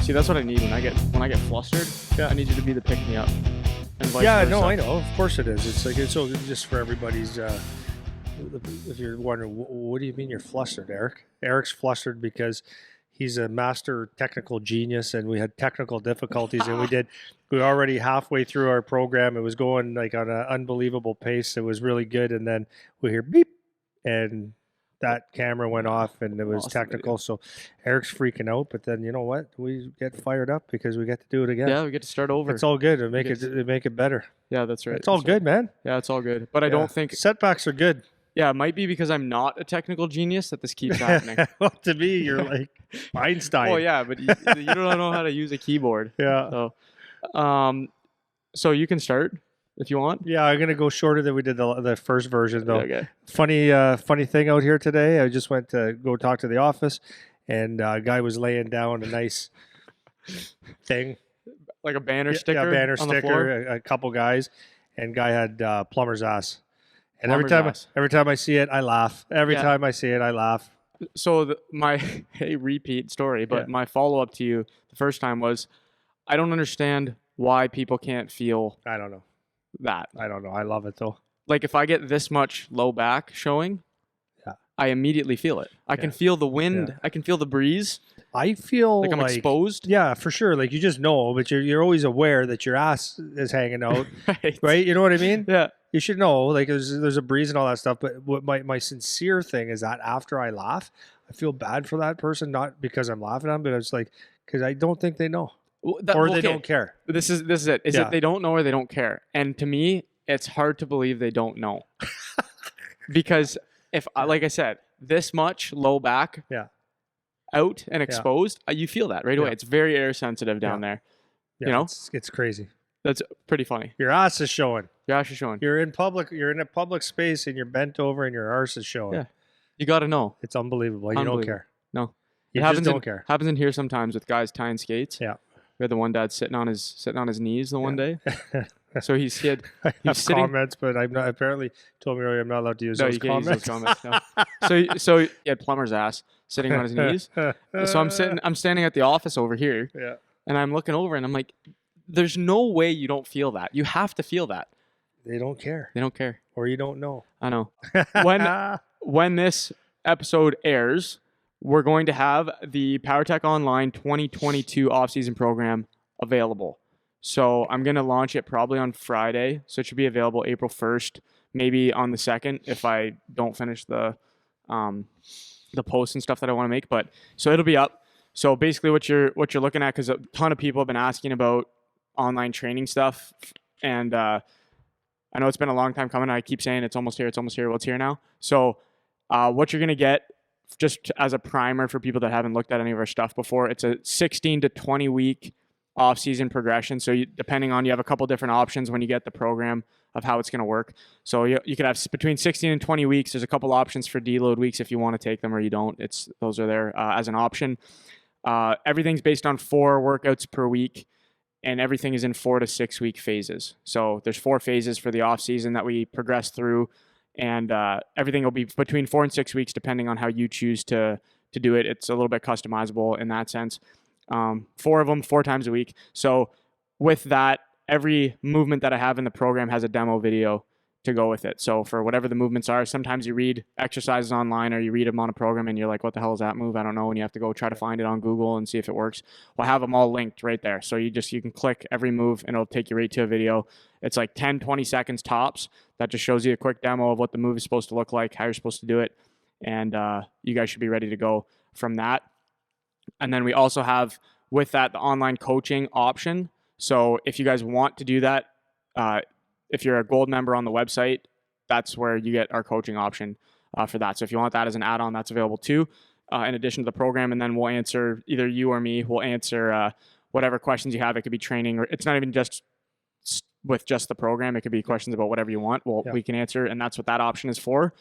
See, that's what I need when I get flustered. Yeah. I need you to be the pick me up. And vice Yeah, versa. no, I know. Of course it is. It's like it's so just for everybody's. If you're wondering, what do you mean you're flustered, Eric? Eric's flustered because he's a master technical genius, and we had technical difficulties, and we were already halfway through our program. It was going like on an unbelievable pace. It was really good, and then we hear beep, and that camera went off, and it was Lost the technical. So Eric's freaking out, but then you know what? We get fired up because we get to do it again. Yeah, we get to start over. It's all good. It make it better. Yeah, that's right. It's all good, man. Yeah, it's all good. But I don't think. Setbacks are good. Yeah, it might be because I'm not a technical genius that this keeps happening. Well, to me, you're like Einstein. Oh yeah, but you don't know how to use a keyboard. Yeah. So you can start if you want. Yeah, I'm gonna go shorter than we did the first version though. Okay. Funny thing out here today. I just went to go talk to the office, and a guy was laying down a nice thing, Like a banner sticker. Yeah, banner on the floor? sticker. A couple guys, and guy had plumber's ass. And Plumber's ass. every time I see it, I laugh. Every Yeah. time I see it, I laugh. So my repeat story, but my follow up to you the first time was, I don't understand why people can't feel I don't know. that. I don't know. I love it though. Like if I get this much low back showing, I immediately feel it. I can feel the wind. Yeah. I can feel the breeze. I feel Like I'm exposed. Yeah, for sure. Like you just know, but you're always aware that your ass is hanging out, Right. right? You know what I mean? Yeah. You should know, like there's a breeze and all that stuff. But what my sincere thing is that after I laugh, I feel bad for that person, not because I'm laughing at them, but it's like because I don't think they know or they don't care. This is it. Is it they don't know or they don't care? And to me, it's hard to believe they don't know. Because if, like I said, this much low back, out and exposed, you feel that right away. It's very air sensitive down there. Yeah, you know, it's crazy. That's pretty funny. Your ass is showing. Your ass is showing. You're in a public space and you're bent over and your arse is showing. Yeah. You got to know. It's unbelievable. You don't care. No. You It just don't care. Happens in here sometimes with guys tying skates. Yeah. We had the one dad sitting on his knees the one day. So he was I have sitting. comments, but I'm not. Apparently, told me earlier I'm not allowed to use No, those you can't comments. use those comments. No. So he had plumber's ass sitting on his knees. So I'm standing at the office over here. Yeah. And I'm looking over and I'm like, there's no way you don't feel that. You have to feel that. They don't care, They don't care. or you don't know. I know. When this episode airs, we're going to have the PowerTech Online 2022 off-season program available. So I'm going to launch it probably on Friday. So it should be available April 1st, maybe on the 2nd if I don't finish the posts and stuff that I want to make. But so it'll be up. So basically what you're looking at, because a ton of people have been asking about online training stuff, and I know it's been a long time coming. I keep saying it's almost here. Well, it's here now. So what you're going to get, just as a primer for people that haven't looked at any of our stuff before, it's a 16 to 20 week off-season progression. So you have a couple different options when you get the program of how it's going to work. So you could have between 16 and 20 weeks. There's a couple options for deload weeks if you want to take them or you don't. Those are there as an option. Everything's based on 4 workouts per week, and everything is in 4 to 6 week phases. So there's 4 phases for the off-season that we progress through, and everything will be between 4 and 6 weeks depending on how you choose to do it. It's a little bit customizable in that sense. 4 of them, 4 times a week. So with that, every movement that I have in the program has a demo video to go with it. So for whatever the movements are, sometimes you read exercises online or you read them on a program and you're like, what the hell is that move? I don't know. And you have to go try to find it on Google and see if it works. Well, I have them all linked right there. So you can click every move and it'll take you right to a video. It's like 10, 20 seconds tops. That just shows you a quick demo of what the move is supposed to look like, how you're supposed to do it. And you guys should be ready to go from that. And then we also have with that the online coaching option. So if you guys want to do that, if you're a gold member on the website, that's where you get our coaching option for that. So if you want that as an add-on, that's available too, in addition to the program. And then we'll answer, either you or me will answer whatever questions you have. It could be training, or it's not even just with just the program. It could be questions about whatever you want. Well, we can answer, and that's what that option is for.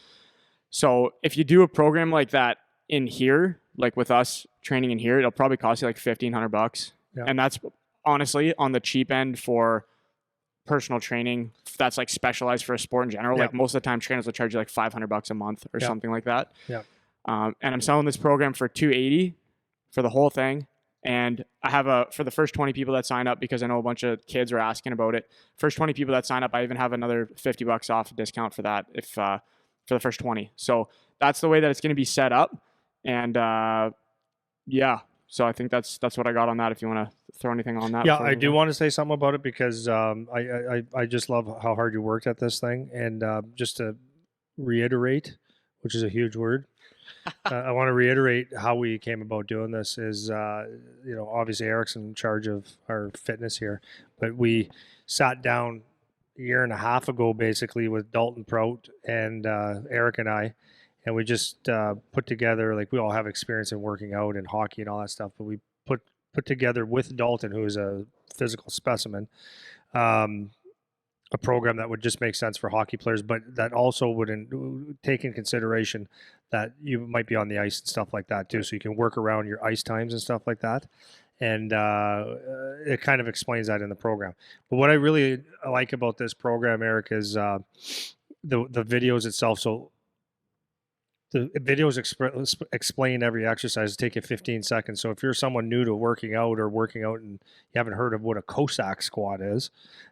So if you do a program like that in here, like with us training in here, it'll probably cost you like $1,500. Yeah. And that's honestly on the cheap end for personal training that's like specialized for a sport in general. Like most of the time trainers will charge you like $500 a month or something like that. And I'm selling this program for $280 for the whole thing. And I have for the first 20 people that sign up, because I know a bunch of kids are asking about it. First 20 people that sign up, I even have another $50 off discount for that for the first 20. So that's the way that it's going to be set up. And yeah, so I think that's what I got on that. If you want to throw anything on that. Yeah, I do want to say something about it because I just love how hard you worked at this thing. And just to reiterate, which is a huge word, I want to reiterate how we came about doing this is, obviously Eric's in charge of our fitness here, but we sat down a year and a half ago, basically, with Dalton Prout and Eric and I, and we just put together, like, we all have experience in working out and hockey and all that stuff, but we put together with Dalton, who is a physical specimen, a program that would just make sense for hockey players, but that also would take in consideration that you might be on the ice and stuff like that too. So you can work around your ice times and stuff like that. And it kind of explains that in the program. But what I really like about this program, Eric, is the videos itself. So the videos explain every exercise. Take it 15 seconds. So if you're someone new to working out and you haven't heard of what a Cossack squat is,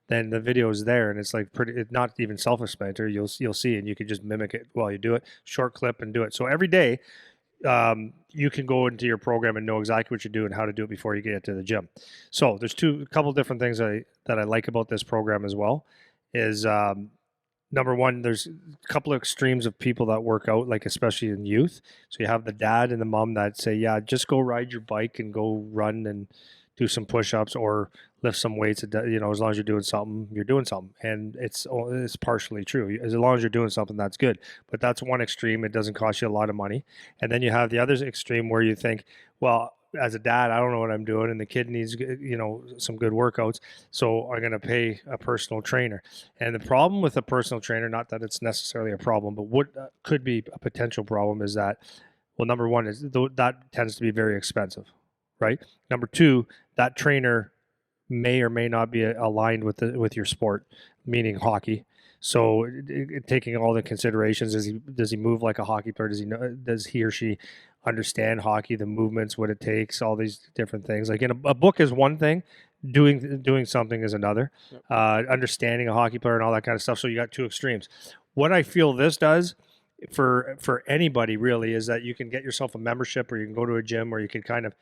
then the video is there, and it's like it's not even self-explanatory. You'll see, and you can just mimic it while you do it. Short clip and do it. So every day, you can go into your program and know exactly what you do and how to do it before you get to the gym. So there's a couple different things that I like about this program as well. Is number one, there's a couple of extremes of people that work out, like especially in youth. So you have the dad and the mom that say, yeah, just go ride your bike and go run and do some push-ups or lift some weights. As long as you're doing something, you're doing something. And it's partially true. As long as you're doing something, that's good. But that's one extreme. It doesn't cost you a lot of money. And then you have the other extreme where you think, well, as a dad, I don't know what I'm doing, and the kid needs, some good workouts, so I'm going to pay a personal trainer. And the problem with a personal trainer, not that it's necessarily a problem, but what could be a potential problem is that, well, number one is that tends to be very expensive, right? Number two, that trainer may or may not be aligned with your sport, meaning hockey. So taking all the considerations, does he move like a hockey player? Does he or she understand hockey, the movements, what it takes, all these different things? Like in a book is one thing, doing something is another. Yep. Understanding a hockey player and all that kind of stuff. So you got two extremes. What I feel this does for anybody really is that you can get yourself a membership, or you can go to a gym, or you can kind of,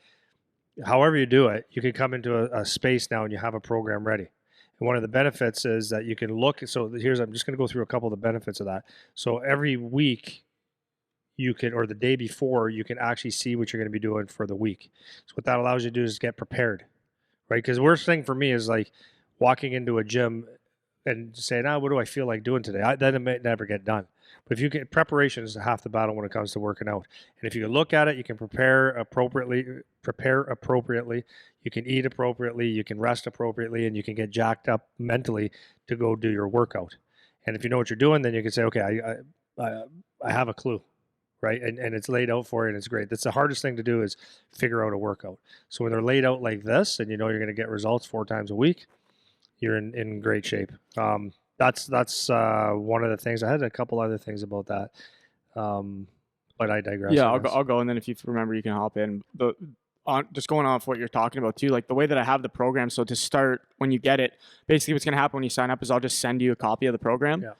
however you do it, you can come into a space now and you have a program ready. And one of the benefits is that you can look. So I'm just going to go through a couple of the benefits of that. So every week or the day before, you can actually see what you're going to be doing for the week. So what that allows you to do is get prepared, right? Because the worst thing for me is like walking into a gym and saying, what do I feel like doing today? That it may never get done. But if you get preparation is half the battle when it comes to working out. And if you look at it, you can prepare appropriately, you can eat appropriately, you can rest appropriately, and you can get jacked up mentally to go do your workout. And if you know what you're doing, then you can say, okay, I have a clue, right? And it's laid out for you, and it's great. That's the hardest thing to do, is figure out a workout. So when they're laid out like this, and you know you're going to get results 4 times a week, you're in great shape. That's one of the things. I had a couple other things about that, but I digress. Yeah, I'll go, and then if you remember, you can hop in. Just going off what you're talking about too, like the way that I have the program. So to start, when you get it, basically what's going to happen when you sign up is I'll just send you a copy of the program. Yeah.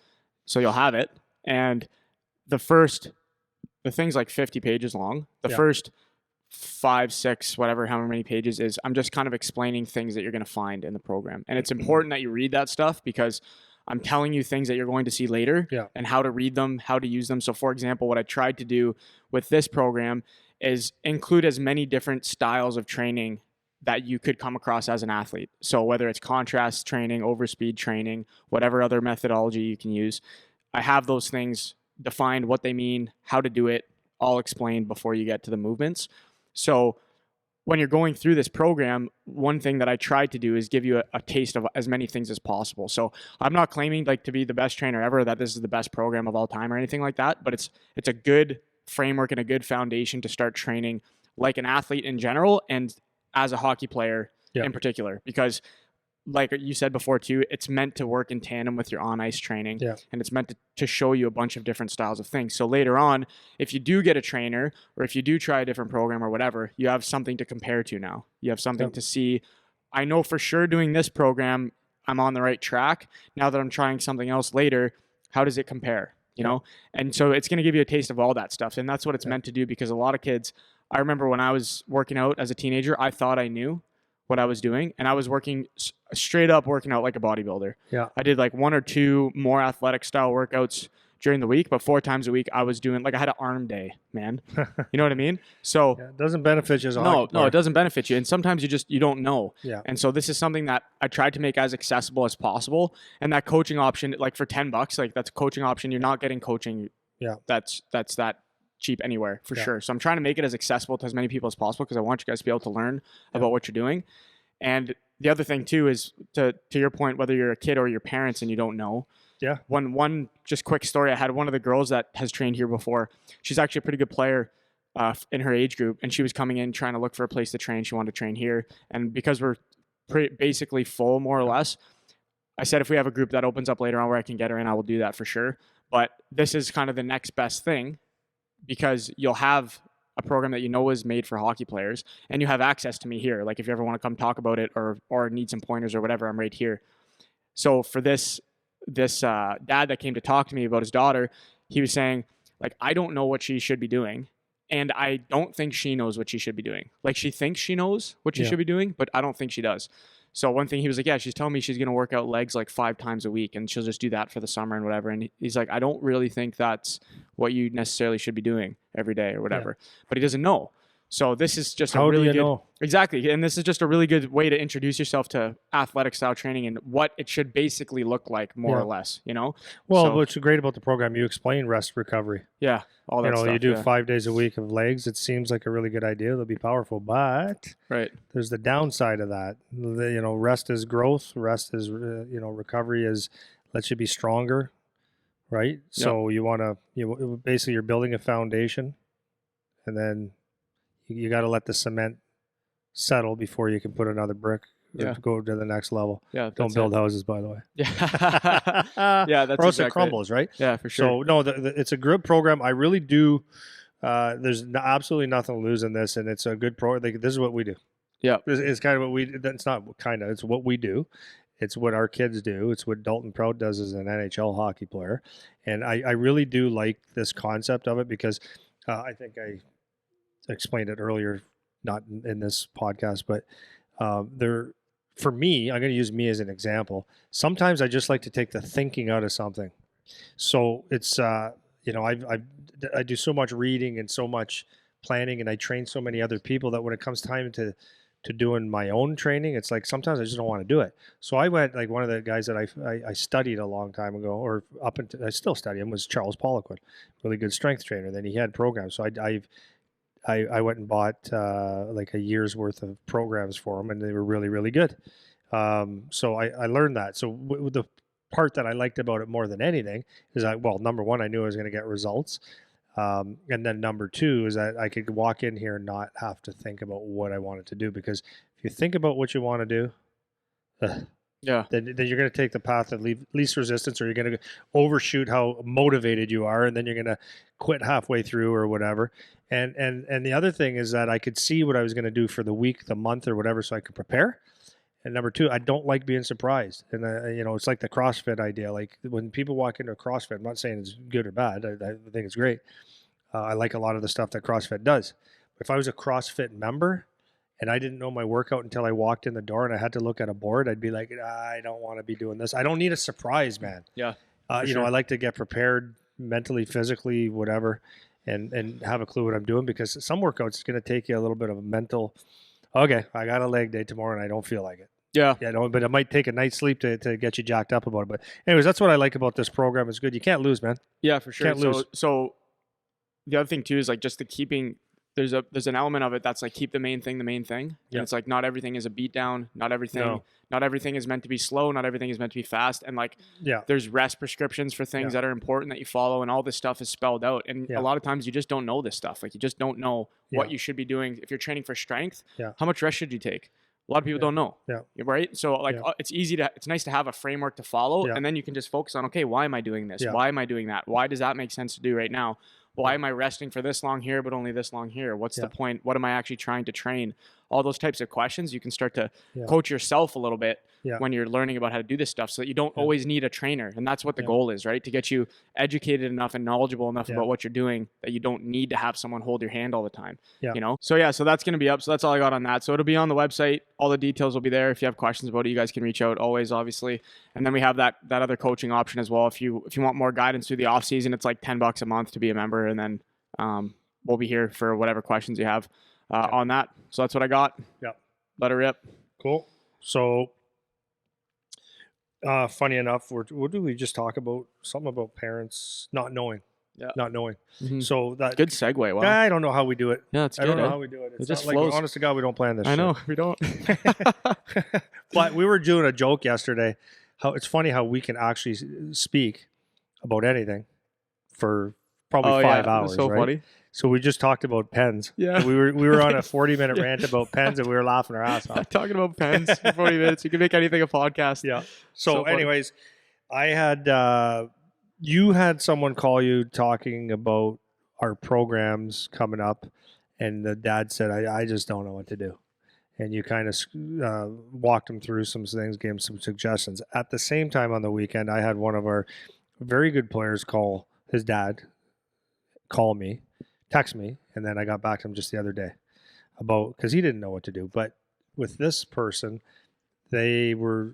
So you'll have it, and the thing's like 50 pages long. The first 5, 6, whatever, however many pages is, I'm just kind of explaining things that you're going to find in the program. And it's important that you read that stuff, because I'm telling you things that you're going to see later and how to read them, how to use them. So for example, what I tried to do with this program is include as many different styles of training that you could come across as an athlete. So whether it's contrast training, overspeed training, whatever other methodology you can use, I have those things defined, what they mean, how to do it, all explained before you get to the movements. So when you're going through this program, one thing that I tried to do is give you a taste of as many things as possible. So I'm not claiming like to be the best trainer ever, that this is the best program of all time or anything like that, but it's a good framework and a good foundation to start training like an athlete in general, and as a hockey player in particular, because like you said before too, it's meant to work in tandem with your on ice training, and it's meant to show you a bunch of different styles of things. So later on, if you do get a trainer or if you do try a different program or whatever, you have something to compare to now. You have something to see. I know for sure doing this program, I'm on the right track. Now that I'm trying something else later, how does it compare? You know? And so it's going to give you a taste of all that stuff. And that's what it's meant to do, because a lot of kids, I remember when I was working out as a teenager, I thought I knew what I was doing, and I was working straight up working out like a bodybuilder. I did like 1 or 2 more athletic style workouts during the week, but 4 times a week I was doing, like, I had an arm day, man. You know what I mean? So it doesn't benefit you as a hockey player. No, it doesn't benefit you. And sometimes you don't know. Yeah. And so this is something that I tried to make as accessible as possible. And that coaching option, like for $10, like that's a coaching option. You're not getting coaching. That's that cheap anywhere for sure. So I'm trying to make it as accessible to as many people as possible, because I want you guys to be able to learn about what you're doing. And the other thing too is to your point, whether you're a kid or your parents and you don't know. One just quick story. I had one of the girls that has trained here before. She's actually a pretty good player in her age group, and she was coming in trying to look for a place to train. She wanted to train here, and because we're basically full more or less, I said if we have a group that opens up later on where I can get her in, I will do that for sure. But this is kind of the next best thing, because you'll have a program that you know is made for hockey players, and you have access to me here. Like if you ever want to come talk about it or need some pointers or whatever, I'm right here. So for this dad that came to talk to me about his daughter, he was saying, like, I don't know what she should be doing, and I don't think she knows what she should be doing. Like, she thinks she knows what she should be doing, but I don't think she does. So one thing he was like, yeah, she's telling me she's going to work out legs like 5 times a week, and she'll just do that for the summer and whatever. And he's like, I don't really think that's what you necessarily should be doing every day or whatever. But he doesn't know. So this is just How a really do you good, know? Exactly. And this is just a really good way to introduce yourself to athletic style training and what it should basically look like, more or less, you know? Well, So, what's great about the program, you explain rest recovery. yeah, all that stuff. You do 5 days a week of legs. It seems like a really good idea. They'll be powerful, but there's the downside of that. Rest is growth. Rest is, recovery is lets you be stronger, right? So you want to, basically you're building a foundation, and then you got to let the cement settle before you can put another brick. Go to the next level. Don't build houses, by the way. That's or else it crumbles, right? Yeah, for sure. So no, it's a good program. I really do. There's absolutely nothing to lose in this, and it's a good program. This is what we do. It's kind of what we. That's not kind of. It's what we do. It's what our kids do. It's what Dalton Prout does as an NHL hockey player, and I really do like this concept of it, because I think I explained it earlier, not in this podcast, but for me, I'm going to use me as an example. Sometimes I just like to take the thinking out of something. So it's I do so much reading and so much planning, and I train so many other people that when it comes time to doing my own training, it's like sometimes I just don't want to do it. So I went, like, one of the guys that I studied a long time ago, or up until I still study him, was Charles Poliquin, really good strength trainer. Then he had programs, so I went and bought like a year's worth of programs for them, and they were really, really good. So I learned that. So the part that I liked about it more than anything is number one, I knew I was going to get results. And then number two is that I could walk in here and not have to think about what I wanted to do, because if you think about what you want to do, then you're going to take the path of least resistance, or you're going to overshoot how motivated you are, and then you're going to quit halfway through or whatever. And the other thing is that I could see what I was going to do for the week, the month, or whatever, so I could prepare. And number two, I don't like being surprised. And it's like the CrossFit idea. Like when people walk into a CrossFit, I'm not saying it's good or bad. I think it's great. I like a lot of the stuff that CrossFit does. But if I was a CrossFit member and I didn't know my workout until I walked in the door and I had to look at a board, I'd be like, I don't want to be doing this. I don't need a surprise, man. Yeah. Sure. I like to get prepared mentally, physically, whatever, and have a clue what I'm doing, because some workouts is going to take you a little bit of a mental, okay, I got a leg day tomorrow and I don't feel like it. Yeah. But it might take a night's sleep to get you jacked up about it. But anyways, that's what I like about this program. It's good. You can't lose, man. Yeah, for sure. Can't lose. So the other thing too is like just the keeping. There's an element of it that's like keep the main thing the main thing. And it's like not everything is a beat down. Not everything is meant to be slow. Not everything is meant to be fast. And like there's rest prescriptions for things that are important that you follow, and all this stuff is spelled out. And a lot of times you just don't know this stuff. Like you just don't know what you should be doing. If you're training for strength, how much rest should you take? A lot of people don't know. Yeah. Right. So like Yeah. it's nice to have a framework to follow, Yeah. and then you can just focus on, okay, why am I doing this? Yeah. Why am I doing that? Why does that make sense to do right now? Why Yeah. am I resting for this long here, but only this long here? What's Yeah. the point? What am I actually trying to train? All those types of questions, you can start to Yeah. coach yourself a little bit Yeah. when you're learning about how to do this stuff, so that you don't Yeah. always need a trainer. And that's what the Yeah. goal is, right? To get you educated enough and knowledgeable enough Yeah. about what you're doing that you don't need to have someone hold your hand all the time. Yeah. You know? So yeah, so that's going to be up. So that's all I got on that. So it'll be on the website. All the details will be there. If you have questions about it, you guys can reach out always, obviously. And then we have that other coaching option as well. If you want more guidance through the off season, it's like $10 a month to be a member. And then we'll be here for whatever questions you have on that. So that's what I got. Yeah. Let her rip. Cool. So, funny enough, what did we just talk about? Something about parents not knowing. Yeah. Not knowing. Mm-hmm. So that good segue. Wow. I don't know how we do it. Yeah, it's I good. don't know how we do it. It's just not flows. Like, honest to God, we don't plan this. I know we don't. But we were doing a joke yesterday. How it's funny how we can actually speak about anything for probably 5 hours. So right? funny. So we just talked about pens. Yeah. We were on a 40-minute rant about pens, and we were laughing our ass off. Talking about pens for 40 minutes. You can make anything a podcast. Yeah. So So funny. anyways, I had you had someone call you talking about our programs coming up, and the dad said, I just don't know what to do. And you kind of walked him through some things, gave him some suggestions. At the same time on the weekend, I had one of our very good players call his dad, text me, and then I got back to him just the other day about, because he didn't know what to do. But with this person, they were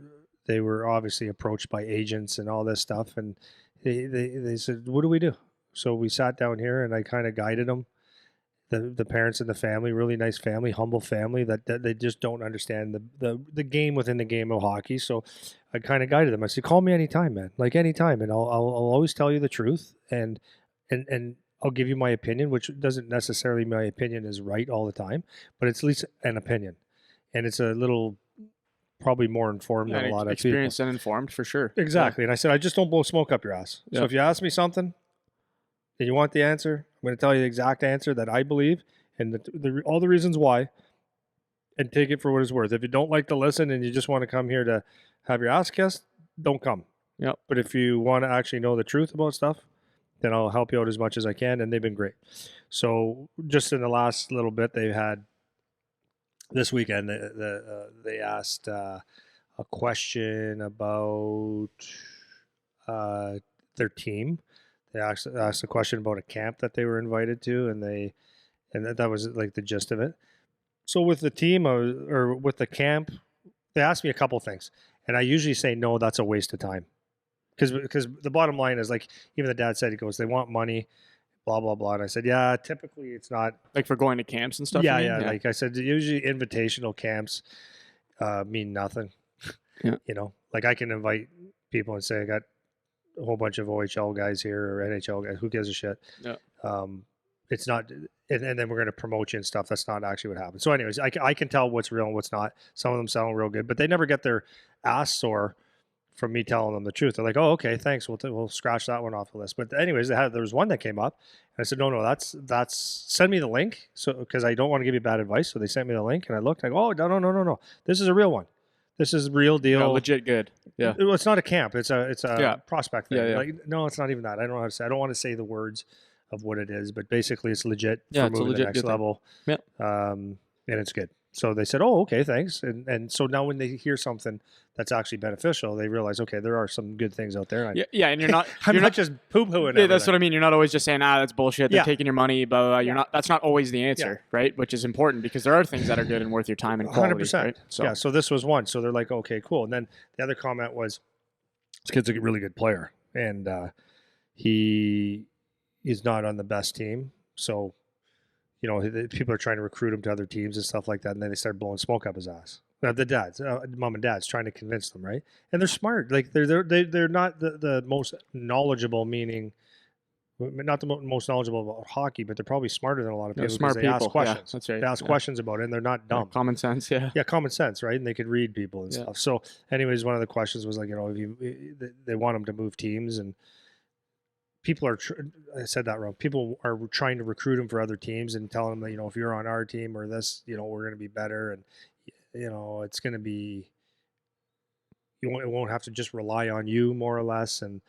obviously approached by agents and all this stuff, and they said, what do we do? So we sat down here and I kind of guided them. The parents and the family, really nice family, humble family, that they just don't understand the game within the game of hockey. So I kind of guided them. I said, call me anytime, man, like anytime, and I'll always tell you the truth, and I'll give you my opinion, which doesn't necessarily my opinion is right all the time, but it's at least an opinion, and it's a little probably more informed than a lot of experienced people. and informed for sure. Exactly. And I said, I just don't blow smoke up your ass. Yeah. So if you ask me something and you want the answer, I'm going to tell you the exact answer that I believe and all the reasons why, and take it for what it's worth. If you don't like to listen and you just want to come here to have your ass kissed, don't come. Yep. But if you want to actually know the truth about stuff, then I'll help you out as much as I can. And they've been great. So just in the last little bit, they've had this weekend, they asked a question about their team. They asked a question about a camp that they were invited to, and that was like the gist of it. So with the team or with the camp, they asked me a couple things, and I usually say no, that's a waste of time, because the bottom line is, like, even the dad said, he goes, they want money, blah blah blah, and I said, yeah, typically it's not, like for going to camps and stuff. yeah, you mean? yeah, like I said, usually invitational camps mean nothing. Yeah. You know, like I can invite people and say, I got a whole bunch of OHL guys here or NHL guys. Who gives a shit? Yeah. It's not, and then we're going to promote you and stuff. That's not actually what happens. So anyways, I can tell what's real and what's not. Some of them sound real good, but they never get their ass sore from me telling them the truth. They're like, oh, okay, thanks. We'll scratch that one off the list. But anyways, there was one that came up, and I said, no, that's send me the link. So, because I don't want to give you bad advice. So they sent me the link, and I looked, I go, oh, no. This is a real one. This is real deal. Yeah, legit good. Yeah. It's not a camp. It's a prospect thing. Yeah. Like, no, it's not even that. I don't know how to say. I don't want to say the words of what it is, but basically it's legit for moving to the next level. Yeah. And it's good. So they said, oh, okay, thanks. And so now when they hear something that's actually beneficial, they realize, okay, there are some good things out there. And And you're not I'm not just poo-pooing. Yeah, that's what I mean. You're not always just saying, that's bullshit. They're taking your money, blah, blah, blah. You're not. That's not always the answer, right? Which is important, because there are things that are good and worth your time and quality. 100%. Right? So. Yeah. So this was one. So they're like, okay, cool. And then the other comment was, this kid's a really good player, and he is not on the best team. So, you know, people are trying to recruit him to other teams and stuff like that, and then they start blowing smoke up his ass. The dads, mom and dad's trying to convince them, right? And they're smart. Like they're not the most knowledgeable, meaning not the most knowledgeable about hockey, but they're probably smarter than a lot of people. Smart because they people. ask questions. That's right. They ask questions about it, and they're not dumb. Common sense. Yeah. Yeah, common sense, right? And they could read people and stuff. So, anyways, one of the questions was like, you know, if they want them to move teams, and people are, I said that wrong. People are trying to recruit them for other teams and telling them that, you know, if you're on our team or this, you know, we're going to be better. it's going to be, it won't have to just rely on you more or less, and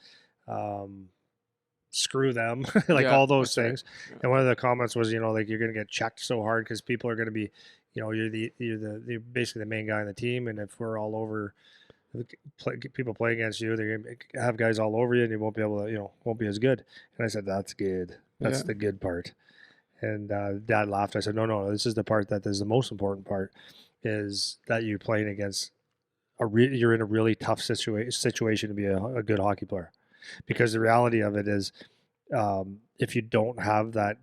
screw them, like Yeah, all those that's right. things. And one of the comments was, like you're going to get checked so hard because people are going to be, you're basically the main guy on the team, and if we're all over, people play against you, they're going to have guys all over you, and you won't be able to, won't be as good. And I said, that's good. That's the good part. And Dad laughed. I said, no, this is the part that is the most important part, is that you're playing against you're in a really tough situation to be a good hockey player, because the reality of it is, if you don't have that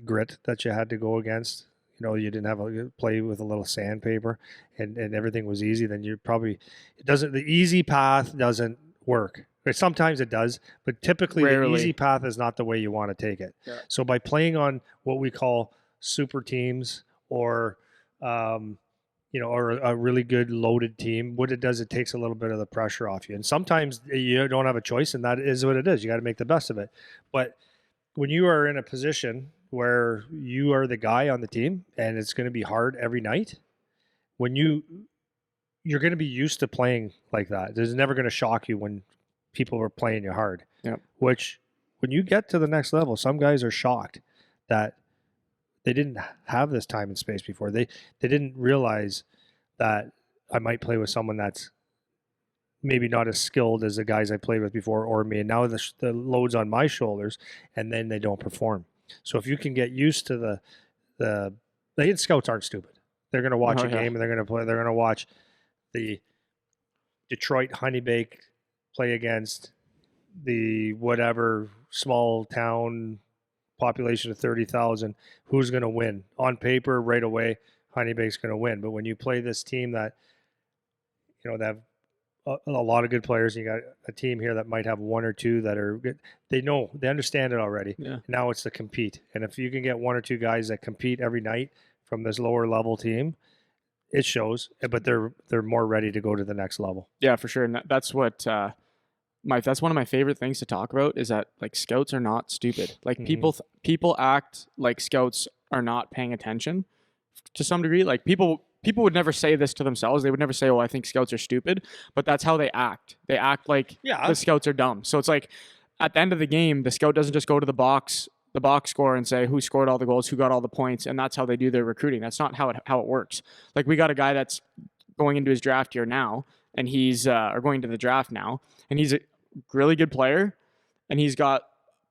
grit that you had to go against, you didn't have a play with a little sandpaper, and everything was easy, then the easy path doesn't work. Sometimes it does, but typically Rarely. the easy path is not the way you want to take it. Yeah. So by playing on what we call super teams, or or a really good loaded team, what it does, it takes a little bit of the pressure off you. And sometimes you don't have a choice, and that is what it is. You got to make the best of it. But when you are in a position where you are the guy on the team, and it's going to be hard every night, when you're going to be used to playing like that. It's never going to shock you when people are playing you hard. Yep. Which, when you get to the next level, some guys are shocked that they didn't have this time and space before. They didn't realize that I might play with someone that's maybe not as skilled as the guys I played with before, or me. And now the load's on my shoulders, and then they don't perform. So if you can get used to the scouts aren't stupid. They're going to watch a game, and they're going to play. They're going to watch the Detroit Honeybake play against the whatever small town population of 30,000. Who's going to win? On paper, right away, Honeybake's going to win. But when you play this team that, they have a lot of good players, and you got a team here that might have one or two that are good, they understand it already. Yeah. Now it's to compete. And if you can get one or two guys that compete every night from this lower level team, it shows, but they're more ready to go to the next level. Yeah, for sure. And that's what that's one of my favorite things to talk about, is that like scouts are not stupid. Like people act like scouts are not paying attention to some degree. Like people would never say this to themselves. They would never say, "Oh, I think scouts are stupid," but that's how they act. They act like the scouts are dumb. So it's like at the end of the game, the scout doesn't just go to the box score and say who scored all the goals, who got all the points, and that's how they do their recruiting. That's not how it works. Like we got a guy that's going into his draft year now, and he's or going to the draft now, and he's a really good player, and he's got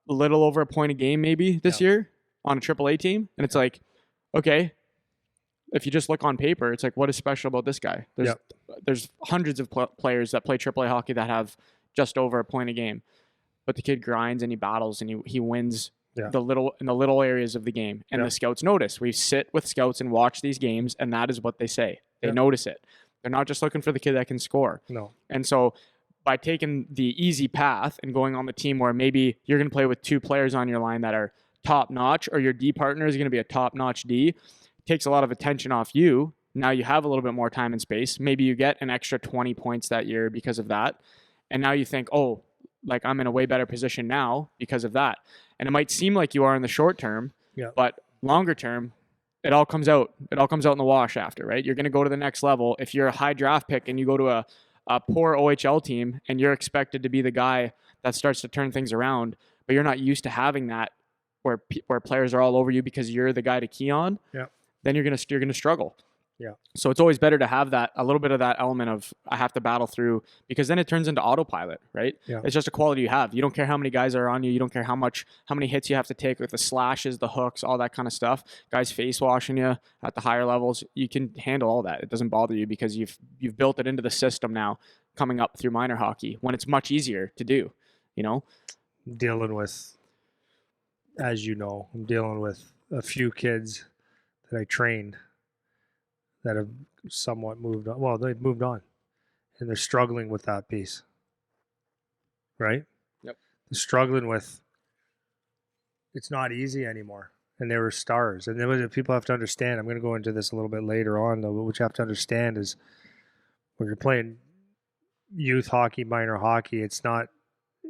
a little over a point a game maybe this year on a AAA team, and it's like, okay, if you just look on paper, it's like, what is special about this guy? There's hundreds of players that play AAA hockey that have just over a point a game, but the kid grinds and he battles and he wins in the little areas of the game, and the scouts notice. We sit with scouts and watch these games, and that is what they say. They notice it. They're not just looking for the kid that can score. No. And so by taking the easy path and going on the team where maybe you're going to play with two players on your line that are top notch, or your D partner is going to be a top notch D, it takes a lot of attention off you. Now you have a little bit more time and space. Maybe you get an extra 20 points that year because of that. And now you think, oh, like I'm in a way better position now because of that. And it might seem like you are in the short term, but longer term, it all comes out. It all comes out in the wash after, right? You're going to go to the next level. If you're a high draft pick and you go to a poor OHL team and you're expected to be the guy that starts to turn things around, but you're not used to having that where players are all over you because you're the guy to key on, then you're gonna struggle. Yeah. So it's always better to have a little bit of that element of I have to battle through, because then it turns into autopilot, right? Yeah. It's just a quality you have. You don't care how many guys are on you. You don't care how many hits you have to take with the slashes, the hooks, all that kind of stuff. Guys face washing you at the higher levels. You can handle all that. It doesn't bother you because you've built it into the system now, coming up through minor hockey when it's much easier to do. Dealing with, as you know, I'm dealing with a few kids that I trained that have somewhat moved on. Well, they've moved on, and they're struggling with that piece, right? Yep. They're struggling with, it's not easy anymore, and they were stars. And then what people have to understand, I'm going to go into this a little bit later on, though, but what you have to understand is when you're playing youth hockey, minor hockey, it's not,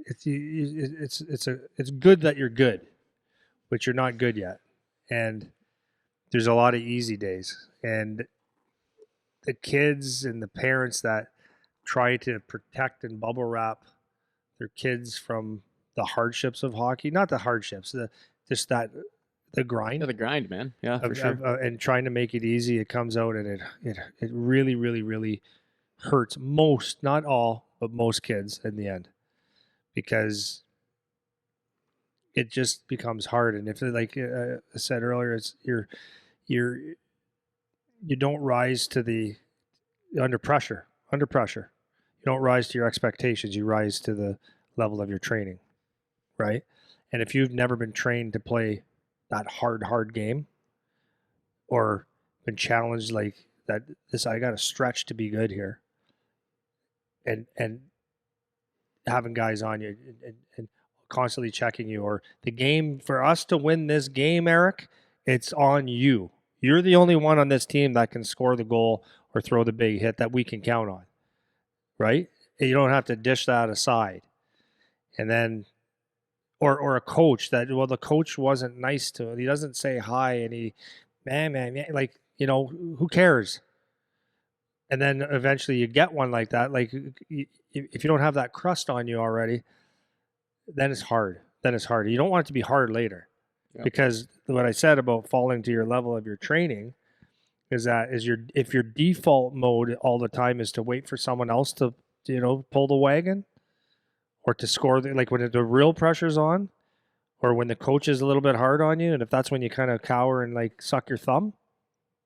it's good that you're good, but you're not good yet. And there's a lot of easy days. And the kids and the parents that try to protect and bubble wrap their kids from the hardships of hockey, not the hardships, the grind. Yeah, the grind, man. Yeah, for sure. And trying to make it easy, it comes out and it really, really, really hurts most, not all, but most kids in the end, because it just becomes hard. And if, like I said earlier, it's you don't rise to the under pressure. You don't rise to your expectations. You rise to the level of your training, right? And if you've never been trained to play that hard game, or been challenged like that, I got to stretch to be good here, and having guys on you and constantly checking you, or the game, for us to win this game, Eric, it's on you. You're the only one on this team that can score the goal or throw the big hit that we can count on, right? You don't have to dish that aside. And then, or a coach that, well, the coach wasn't nice to him. He doesn't say hi, and he, man, like, you know, who cares? And then eventually you get one like that. Like, if you don't have that crust on you already, then it's hard. You don't want it to be hard later. Yep. Because what I said about falling to your level of your training is that if your default mode all the time is to wait for someone else to, you know, pull the wagon, or to score, like when the real pressure's on, or when the coach is a little bit hard on you, and if that's when you kind of cower and like suck your thumb,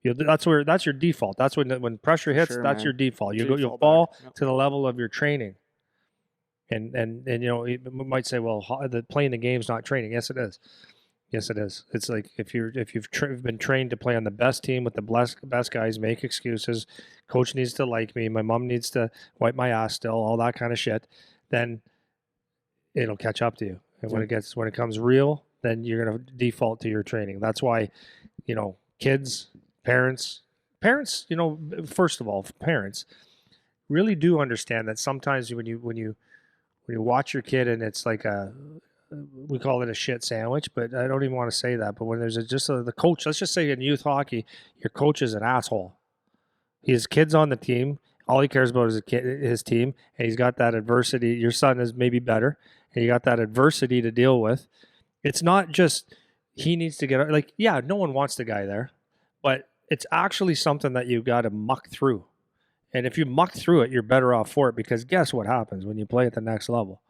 that's your default. That's when pressure hits. Sure, that's man. Your default. You'll fall to the level of your training. And you know, you might say, well, playing the game's not training. Yes, it is. It's like if you've been trained to play on the best team with the best guys, make excuses. Coach needs to like me. My mom needs to wipe my ass still. All that kind of shit. Then it'll catch up to you. And when it comes real, then you're gonna default to your training. That's why, you know, kids, parents, you know, first of all, parents really do understand that sometimes when you watch your kid and it's like we call it a shit sandwich, but I don't even want to say that. But when there's the coach, let's just say in youth hockey, your coach is an asshole. He has kids on the team. All he cares about is his team, and he's got that adversity. Your son is maybe better, and you got that adversity to deal with. It's not just he needs to get, like, yeah, no one wants the guy there, but it's actually something that you got to muck through. And if you muck through it, you're better off for it, because guess what happens when you play at the next level?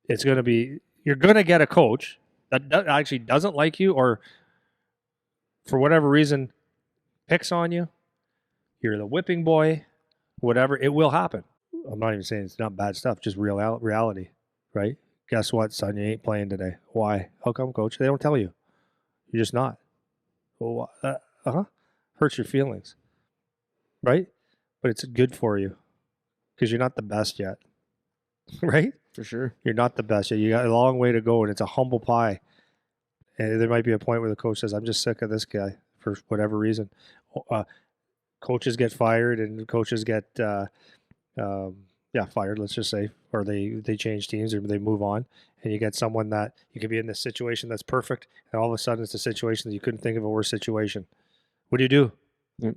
It's going to be, you're going to get a coach that actually doesn't like you, or for whatever reason picks on you. You're the whipping boy, whatever. It will happen. I'm not even saying it's not bad stuff, just reality, right? Guess what, son? You ain't playing today. Why? How come, coach? They don't tell you. You're just not. Well, hurts your feelings, right? But it's good for you because you're not the best yet, right? For sure. You're not the best yet. You got a long way to go, and it's a humble pie. And there might be a point where the coach says, I'm just sick of this guy for whatever reason. Coaches get fired, and coaches get fired, let's just say, or they change teams, or they move on, and you get someone that you could be in this situation that's perfect, and all of a sudden it's a situation that you couldn't think of a worse situation. What do? Yeah.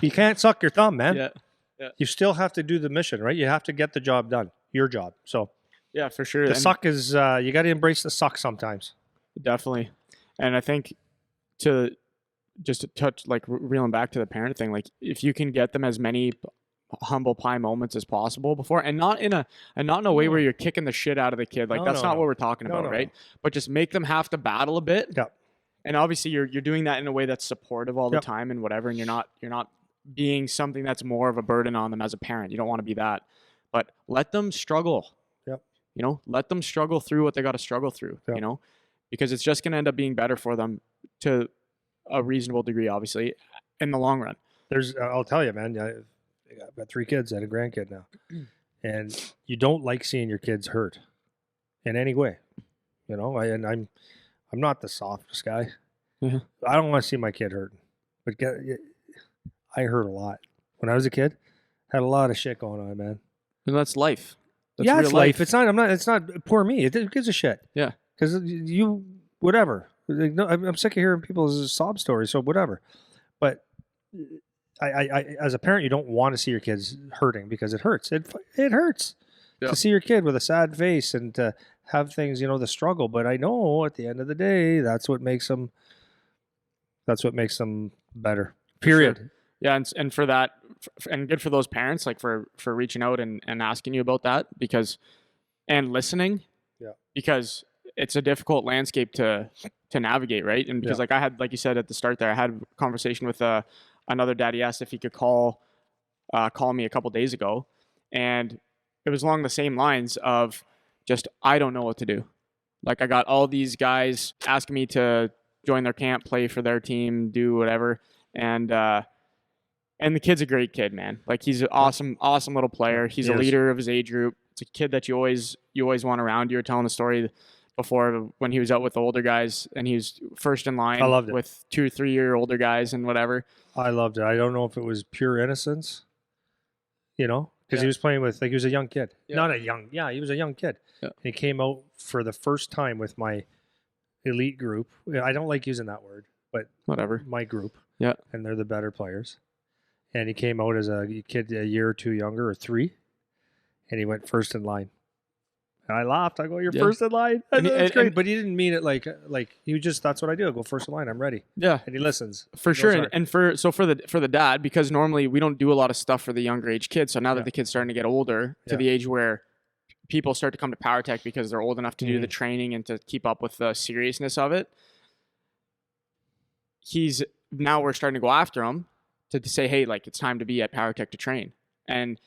You can't suck your thumb, man. Yeah. You still have to do the mission, right? You have to get the job done, your job. So yeah, for sure. The suck is you got to embrace the suck sometimes. Definitely. And I think to touch, like, reeling back to the parent thing, like, if you can get them as many humble pie moments as possible before, and not in a way where you're kicking the shit out of the kid, like, that's not what we're talking about, right? But just make them have to battle a bit. Yeah. And obviously you're doing that in a way that's supportive all the time and whatever, and you're not being something that's more of a burden on them as a parent. You don't want to be that. But let them struggle. Yep. You know, let them struggle through what they got to struggle through, you know, because it's just going to end up being better for them to a reasonable degree, obviously, in the long run. I'll tell you, man, I've got 3 kids and a grandkid now. And you don't like seeing your kids hurt in any way. You know, I'm not the softest guy. Mm-hmm. I don't want to see my kid hurting. But I hurt a lot. When I was a kid, had a lot of shit going on, man. And that's life. That's it's life. It's not poor me. Who gives a shit? Yeah. Because whatever. Like, no, I'm sick of hearing people's sob stories. So whatever. But I as a parent, you don't want to see your kids hurting because it hurts. It hurts to see your kid with a sad face and to have things, the struggle. But I know at the end of the day, that's what makes them. That's what makes them better. Period. Sure. Yeah, and for that, and good for those parents, like for reaching out and asking you about that, and listening. Yeah. Because it's a difficult landscape to navigate, right? And because like I had, like you said at the start there, I had a conversation with another dad. He asked if he could call me a couple days ago, and it was along the same lines of just, I don't know what to do. Like, I got all these guys asking me to join their camp, play for their team, do whatever, and the kid's a great kid, man. Like, he's an awesome little player. He's a leader of his age group. It's a kid that you always want around. You were telling the story before when he was out with the older guys and he was first in line with 2 or 3 year older guys and whatever. I loved it. I don't know if it was pure innocence, because he was playing with, like, he was a young kid. He was a young kid. Yeah. And he came out for the first time with my elite group. I don't like using that word, but whatever. My group. Yeah. And they're the better players. And he came out as a kid a year or two younger, or 3, and he went first in line. And I laughed. I go, "You're first in line." That's great. But he didn't mean it like he was just, that's what I do. I go first in line. I'm ready. Yeah. And he listens. For sure. And for the dad, because normally we don't do a lot of stuff for the younger age kids. So now that the kid's starting to get older to the age where people start to come to PowerTech because they're old enough to do the training and to keep up with the seriousness of it. Now we're starting to go after him to say, hey, like, it's time to be at PowerTech to train. And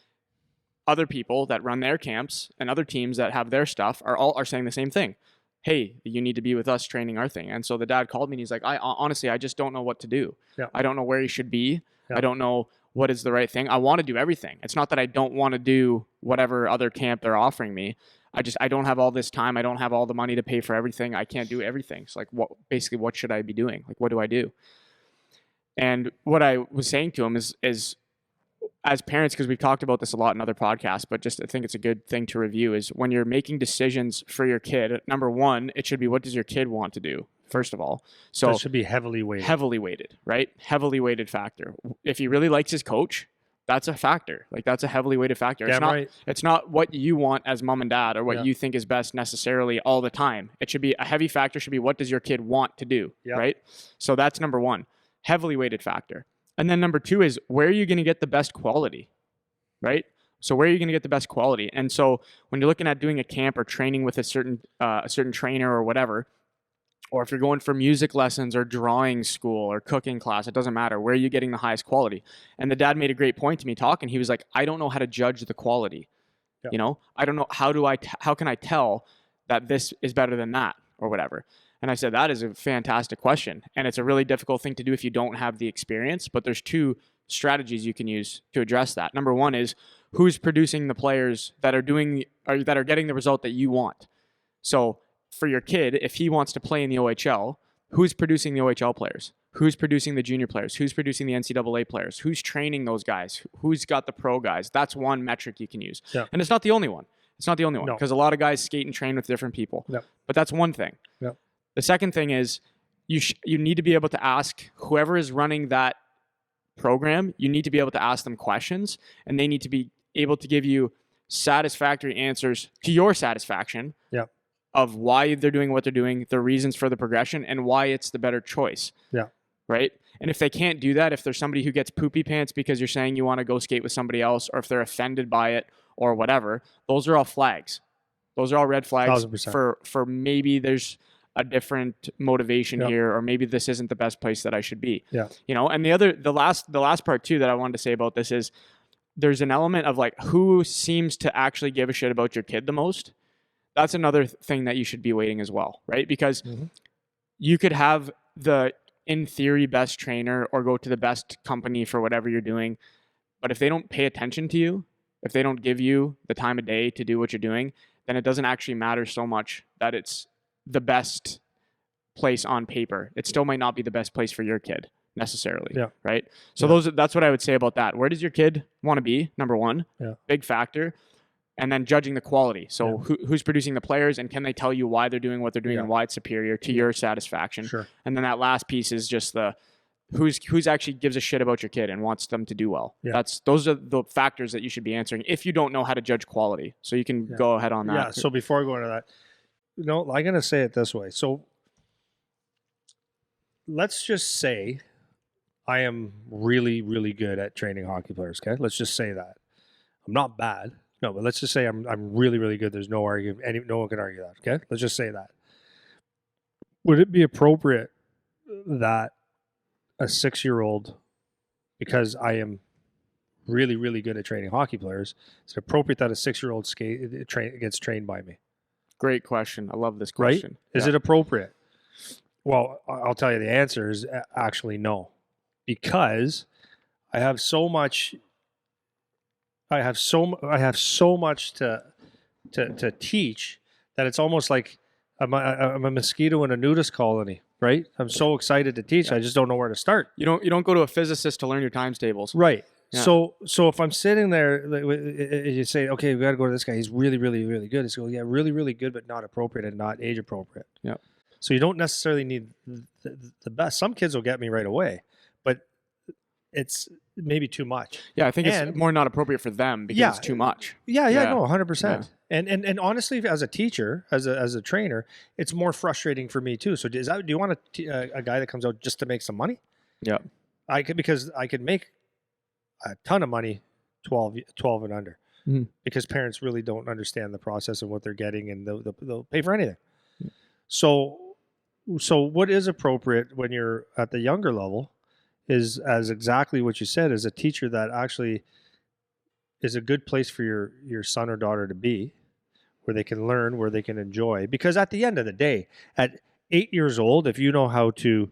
other people that run their camps and other teams that have their stuff are saying the same thing. Hey, you need to be with us training our thing. And so the dad called me and he's like, honestly, I just don't know what to do. Yeah. I don't know where you should be. Yeah. I don't know what is the right thing. I want to do everything. It's not that I don't want to do whatever other camp they're offering me. I don't have all this time. I don't have all the money to pay for everything. I can't do everything. So like, what should I be doing? Like, what do I do? And what I was saying to him is as parents, because we've talked about this a lot in other podcasts, but just I think it's a good thing to review, is when you're making decisions for your kid, number one, it should be, what does your kid want to do, first of all? So it should be heavily weighted, right? Heavily weighted factor. If he really likes his coach, that's a factor. Like, that's a heavily weighted factor. It's not what you want as mom and dad or what you think is best necessarily all the time. It should be a heavy factor, should be, what does your kid want to do, right? So that's number one, heavily weighted factor. And then number two is, where are you going to get the best quality, right? So where are you going to get the best quality? And so when you're looking at doing a camp or training with a certain trainer or whatever, or if you're going for music lessons or drawing school or cooking class, it doesn't matter. Where are you getting the highest quality? And the dad made a great point to me talking. He was like, I don't know how to judge the quality. Yeah. I don't know. How can I tell that this is better than that or whatever? And I said, that is a fantastic question. And it's a really difficult thing to do if you don't have the experience. But there's 2 strategies you can use to address that. Number one is, who's producing the players that are getting the result that you want. So for your kid, if he wants to play in the OHL, who's producing the OHL players? Who's producing the junior players? Who's producing the NCAA players? Who's training those guys? Who's got the pro guys? That's one metric you can use. Yeah. And it's not the only one. Because a lot of guys skate and train with different people. Yeah. But that's one thing. Yeah. The second thing is, you need to be able to ask whoever is running that program, you need to be able to ask them questions, and they need to be able to give you satisfactory answers to your satisfaction of why they're doing what they're doing, the reasons for the progression, and why it's the better choice. Yeah. Right? And if they can't do that, if there's somebody who gets poopy pants because you're saying you want to go skate with somebody else, or if they're offended by it or whatever, those are all flags. Those are all red flags 1,000%. For maybe there's a different motivation here, or maybe this isn't the best place that I should be. Yeah. And the last part too that I wanted to say about this is, there's an element of like, who seems to actually give a shit about your kid the most. That's another thing that you should be weighting as well, right? Because you could have the, in theory, best trainer or go to the best company for whatever you're doing, but if they don't pay attention to you, if they don't give you the time of day to do what you're doing, then it doesn't actually matter so much that it's the best place on paper. It still might not be the best place for your kid necessarily. Yeah. Right. So that's what I would say about that. Where does your kid want to be? Number one, big factor. and then judging the quality. So who's producing the players, and can they tell you why they're doing what they're doing and why it's superior to your satisfaction. Sure. And then that last piece is just the who's actually gives a shit about your kid and wants them to do well. Those are the factors that you should be answering if you don't know how to judge quality. So you can go ahead on that. Yeah. So before I go into that, I'm going to say it this way. So let's just say I am really, really good at training hockey players. Okay. Let's just say that. I'm not bad. No, but let's just say I'm really, really good. There's no argument. No one can argue that. Okay. Let's just say that. Would it be appropriate that a 6-year-old, because I am really, really good at training hockey players, is it appropriate that a 6-year-old gets trained by me? Great question. I love this question. Right? Is it appropriate? Well, I'll tell you the answer is actually no, because I have so much to teach that it's almost like I'm a mosquito in a nudist colony, right? I'm so excited to teach, I just don't know where to start. You don't go to a physicist to learn your times tables, right? Yeah. So if I'm sitting there, you say, okay, we got to go to this guy. He's really, really, really good. It's yeah, really, really good, but not appropriate and not age appropriate. Yeah. So you don't necessarily need the best. Some kids will get me right away, but it's maybe too much. Yeah, I think it's more not appropriate for them because it's too much. Yeah, no, 100%. And honestly, as a teacher, as a trainer, it's more frustrating for me too. So do you want a guy that comes out just to make some money? Yeah. Because I could make a ton of money 12 and under, because parents really don't understand the process of what they're getting, and they'll pay for anything. So what is appropriate when you're at the younger level is, as exactly what you said, is a teacher that actually is a good place for your son or daughter to be, where they can learn, where they can enjoy. Because at the end of the day, at 8 years old, if you know how to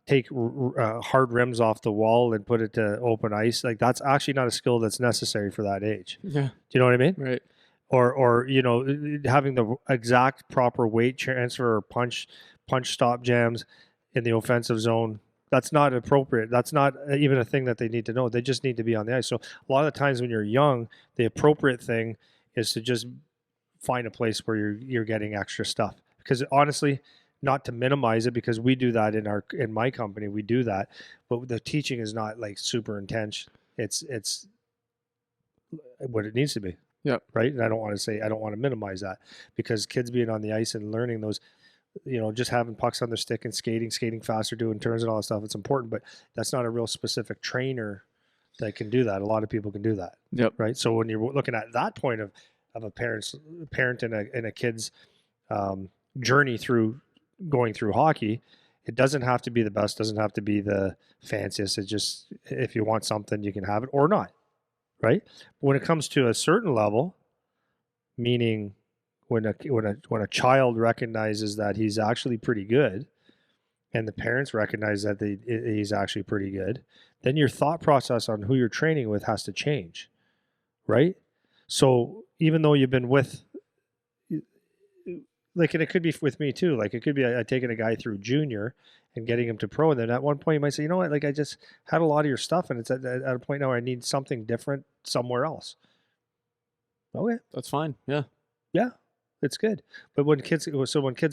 take hard rims off the wall and put it to open ice, like that's actually not a skill that's necessary for that age. Yeah. Do you know what I mean? Right. Or having the exact proper weight transfer or punch stop jams in the offensive zone, that's not appropriate. That's not even a thing that they need to know. They just need to be on the ice. So a lot of the times when you're young, the appropriate thing is to just find a place where you're getting extra stuff. Because honestly, not to minimize it, because we do that in my company, we do that, but the teaching is not like super intense. It's what it needs to be. Yeah. Right. And I don't want to minimize that, because kids being on the ice and learning those, just having pucks on their stick and skating faster, doing turns and all that stuff, it's important, but that's not a real specific trainer that can do that. A lot of people can do that. Yep. Right. So when you're looking at that point of a parent in a kid's journey through going through hockey, it doesn't have to be the best, doesn't have to be the fanciest. It just, if you want something, you can have it or not. Right. But when it comes to a certain level, meaning when a child recognizes that he's actually pretty good, and the parents recognize that he's actually pretty good, then your thought process on who you're training with has to change. Right. So even though you've been with, like, and it could be with me too. Like, it could be I taking a guy through junior and getting him to pro, and then at one point you might say, you know what, like, I just had a lot of your stuff, and it's at a point now where I need something different somewhere else. Okay, that's fine. Yeah, it's good. But when kids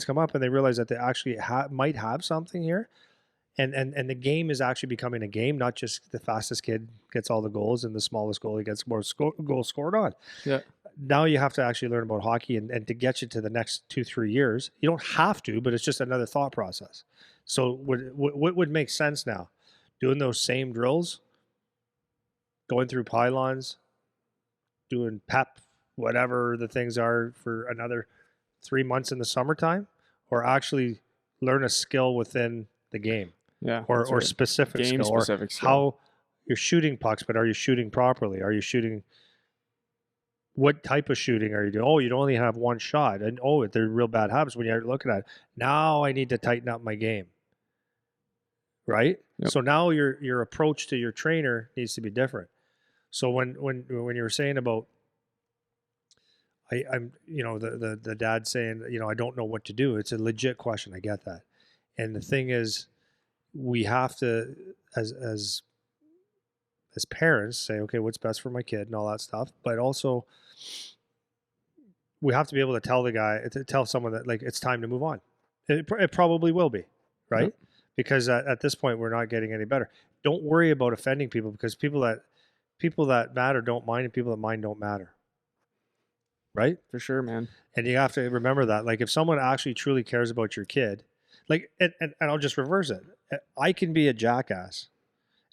come up and they realize that they actually might have something here, and the game is actually becoming a game, not just the fastest kid gets all the goals and the smallest goalie gets more goals scored on. Yeah. Now you have to actually learn about hockey, and to get you to the next 2-3 years, you don't have to, but it's just another thought process. So what would make sense now? Doing those same drills, going through pylons, doing PEP, whatever the things are, for another 3 months in the summertime, or actually learn a skill within the game. Yeah. Or specific game skill, specific skill. How you're shooting pucks, but are you shooting properly? Are you shooting? What type of shooting are you doing? Oh, you only have one shot, and they're real bad habits when you're looking at it. Now I need to tighten up my game. Right. Yep. So now your approach to your trainer needs to be different. So when you were saying about, I'm the dad saying, I don't know what to do. It's a legit question. I get that. And the thing is, we have to, as as parents say, okay, what's best for my kid and all that stuff. But also we have to be able to tell someone that like, it's time to move on. It probably will be, right? Yep. Because at this point, we're not getting any better. Don't worry about offending people, because people that matter don't mind, and people that mind don't matter. Right? For sure, man. And you have to remember that. Like, if someone actually truly cares about your kid, like, and I'll just reverse it. I can be a jackass,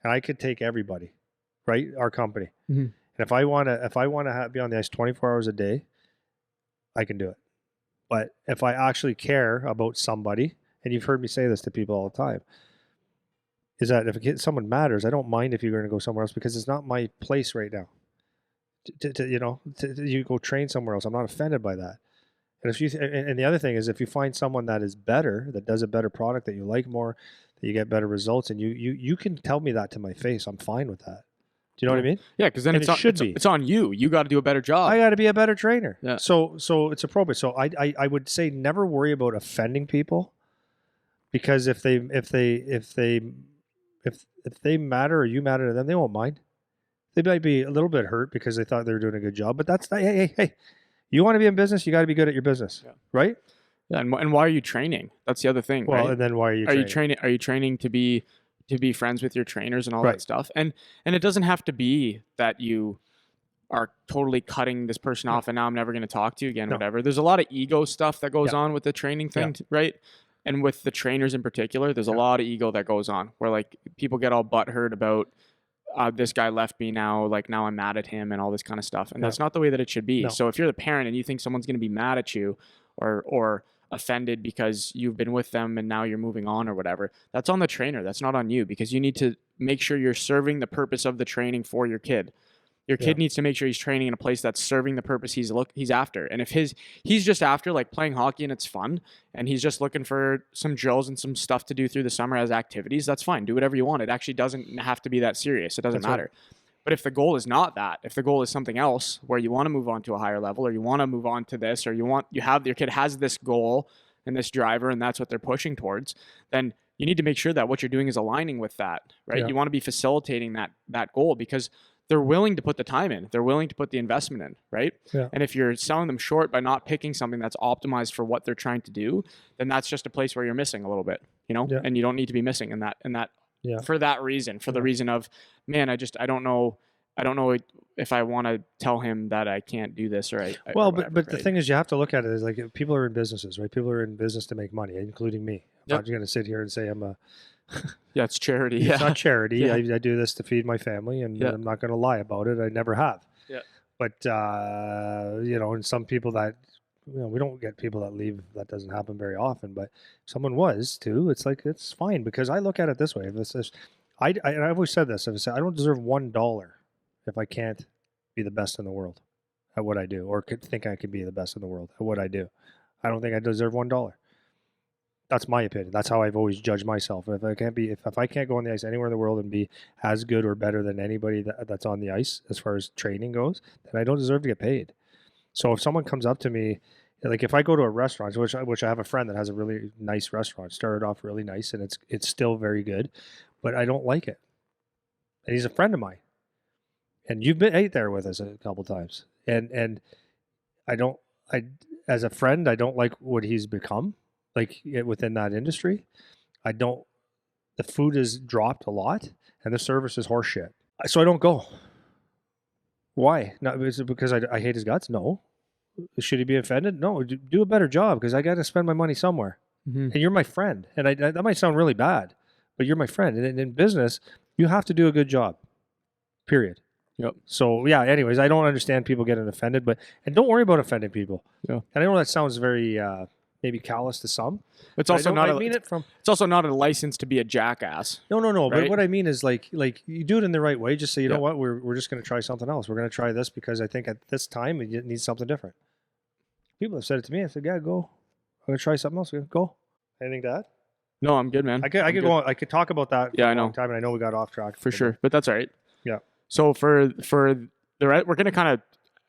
and I could take everybody, right? Our company. Mm-hmm. And if I want to be on the ice 24 hours a day, I can do it. But if I actually care about somebody, and you've heard me say this to people all the time, is that if someone matters, I don't mind if you're going to go somewhere else, because it's not my place right now. You go train somewhere else. I'm not offended by that. And if and the other thing is, if you find someone that is better, that does a better product, that you like more, that you get better results, and you can tell me that to my face, I'm fine with that. Do you know what I mean? Yeah, because then And it's on you. You got to do a better job. I got to be a better trainer. Yeah. So it's appropriate. So I would say never worry about offending people, because if they matter, or you matter to them, they won't mind. They might be a little bit hurt because they thought they were doing a good job, but that's hey. You want to be in business, you got to be good at your business, right? Yeah, and why are you training? That's the other thing. Well, right? and then why are you training? Are you training to be friends with your trainers and all that stuff? And it doesn't have to be that you are totally cutting this person off and now I'm never going to talk to you again, whatever. There's a lot of ego stuff that goes on with the training thing, right? And with the trainers in particular, there's a lot of ego that goes on, where like people get all butthurt about this guy left me now, like now I'm mad at him and all this kind of stuff. And that's not the way that it should be. No. So if you're the parent and you think someone's going to be mad at you or offended because you've been with them and now you're moving on or whatever, that's on the trainer. That's not on you, because you need to make sure you're serving the purpose of the training for your kid. Your kid needs to make sure he's training in a place that's serving the purpose he's after. And if he's just after like playing hockey and it's fun, and he's just looking for some drills and some stuff to do through the summer as activities, that's fine. Do whatever you want. It actually doesn't have to be that serious. It doesn't matter. Right. But if the goal is not that, if the goal is something else, where you want to move on to a higher level, or you want to move on to this, or your kid has this goal and this driver, and that's what they're pushing towards, then you need to make sure that what you're doing is aligning with that, right? Yeah. You want to be facilitating that goal, because they're willing to put the time in. They're willing to put the investment in, right? Yeah. And if you're selling them short by not picking something that's optimized for what they're trying to do, then that's just a place where you're missing a little bit, and you don't need to be missing in that for that reason, the reason of, man, I don't know if I want to tell him that I can't do this or but the thing is, you have to look at it as like, people are in businesses, right? People are in business to make money, including me. I'm not going to sit here and say I'm a it's charity. It's not charity. I do this to feed my family, and I'm not going to lie about it. I never have. Yeah. But and some people that we don't get people that leave. That doesn't happen very often. But someone was too. It's like, it's fine, because I look at it this way. I've always said this. I don't deserve $1 if I can't be the best in the world at what I do, or think I could be the best in the world at what I do. I don't think I deserve $1. That's my opinion. That's how I've always judged myself. If I can't go on the ice anywhere in the world and be as good or better than anybody that's on the ice as far as training goes, then I don't deserve to get paid. So if someone comes up to me, like if I go to a restaurant, which I have a friend that has a really nice restaurant, started off really nice, and it's still very good, but I don't like it. And he's a friend of mine, and you've ate there with us a couple times, and as a friend, I don't like what he's become. Like within that industry, the food has dropped a lot, and the service is horseshit. So I don't go. Why? Not, is it because I hate his guts? No. Should he be offended? No. Do a better job, because I got to spend my money somewhere. Mm-hmm. And you're my friend. And that might sound really bad, but you're my friend. And in business, you have to do a good job. Period. Yep. So yeah. Anyways, I don't understand people getting offended, and don't worry about offending people. Yeah. And I know that sounds very maybe callous to some. It's also not. It's also not a license to be a jackass. No. Right? But what I mean is like you do it in the right way. Just say, you know what, we're just going to try something else. We're going to try this because I think at this time it needs something different. People have said it to me. I said, yeah, go. I'm going to try something else. Go. Anything to add? No, I'm good, man. I could go on. I could talk about that for a long time, and I know we got off track. For sure, but that's all right. Yeah. So for the right, we're going to kind of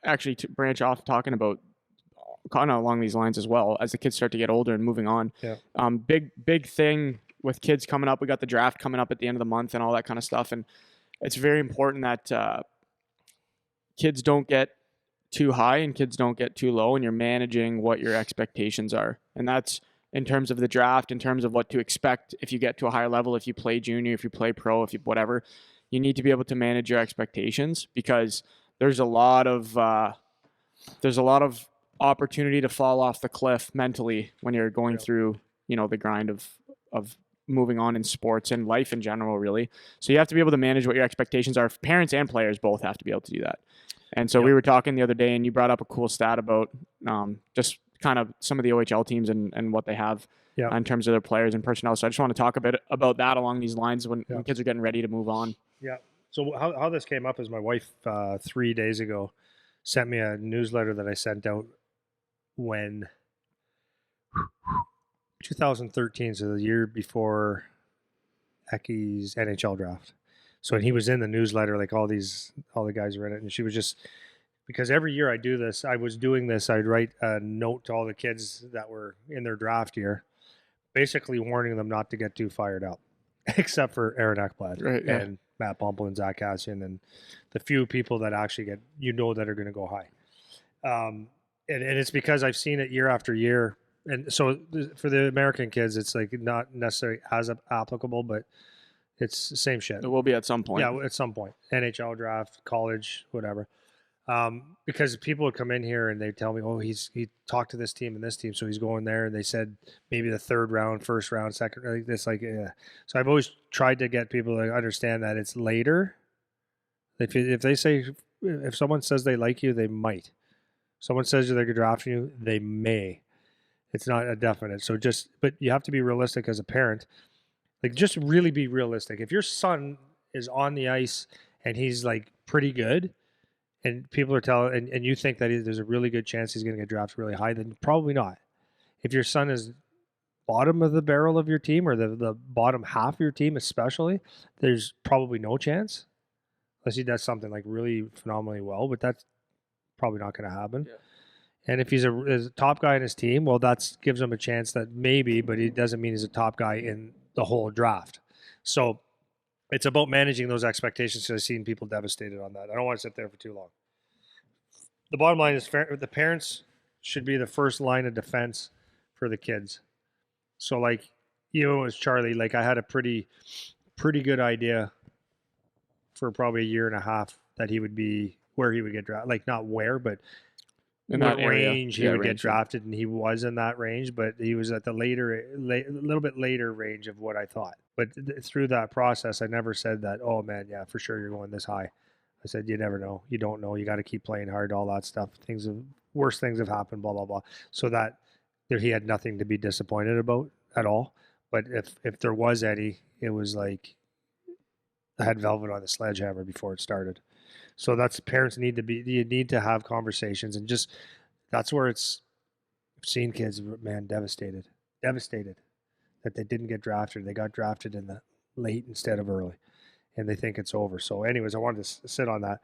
actually branch off talking about kind of along these lines as well as the kids start to get older and moving on. Yeah. Big thing with kids coming up. We got the draft coming up at the end of the month and all that kind of stuff. And it's very important that kids don't get too high and kids don't get too low, and you're managing what your expectations are. And that's in terms of the draft, in terms of what to expect if you get to a higher level, if you play junior, if you play pro, if you whatever, you need to be able to manage your expectations, because there's a lot of opportunity to fall off the cliff mentally when you're going through, the grind of moving on in sports and life in general, really. So you have to be able to manage what your expectations are. Parents and players both have to be able to do that. And so we were talking the other day, and you brought up a cool stat about just kind of some of the OHL teams and what they have in terms of their players and personnel. So I just want to talk a bit about that along these lines when kids are getting ready to move on. Yeah. So how this came up is my wife 3 days ago sent me a newsletter that I sent out when 2013, so the year before Ecky's NHL draft. So and he was in the newsletter, like all the guys were in it, and she was just, because every year I do this, I was doing this, I'd write a note to all the kids that were in their draft year, basically warning them not to get too fired up, except for Aaron Ekblad and Matt Bumple and Zach Cassian and the few people that actually get, that are going to go high. And it's because I've seen it year after year. And so for the American kids, it's like not necessarily as applicable, but it's the same shit. It will be at some point. Yeah, at some point. NHL draft, college, whatever. Because people would come in here and they tell me, oh, he talked to this team and this team, so he's going there. And they said maybe the third round, first round, second. Yeah. So I've always tried to get people to understand that it's later. If they say, if someone says they like you, they might. Someone says they're drafting you, they may. It's not a definite. So but you have to be realistic as a parent. Like, just really be realistic. If your son is on the ice and he's like pretty good, and people are telling, and you think that there's a really good chance he's going to get drafted really high, then probably not. If your son is bottom of the barrel of your team, or the bottom half of your team especially, there's probably no chance, unless he does something like really phenomenally well, but that's probably not going to happen. Yeah. And if he's a top guy in his team, well, that gives him a chance that maybe, but it doesn't mean he's a top guy in the whole draft. So it's about managing those expectations, because I've seen people devastated on that. I don't want to sit there for too long. The bottom line is the parents should be the first line of defense for the kids. So like, as Charlie, like I had a pretty good idea for probably a year and a half that he would be where he would get drafted. Like, not where, but in that range he would get drafted, and he was in that range, but he was at the little bit later range of what I thought. But through that process, I never said that, oh man, yeah, for sure you're going this high. I said, you never know. You don't know. You got to keep playing hard, all that stuff. Worse things have happened, blah, blah, blah. So that he had nothing to be disappointed about at all. But if there was any, it was like I had velvet on the sledgehammer before it started. So parents you need to have conversations, and just, that's where I've seen kids, man, devastated that they didn't get drafted. They got drafted in the late instead of early, and they think it's over. So anyways, I wanted to sit on that.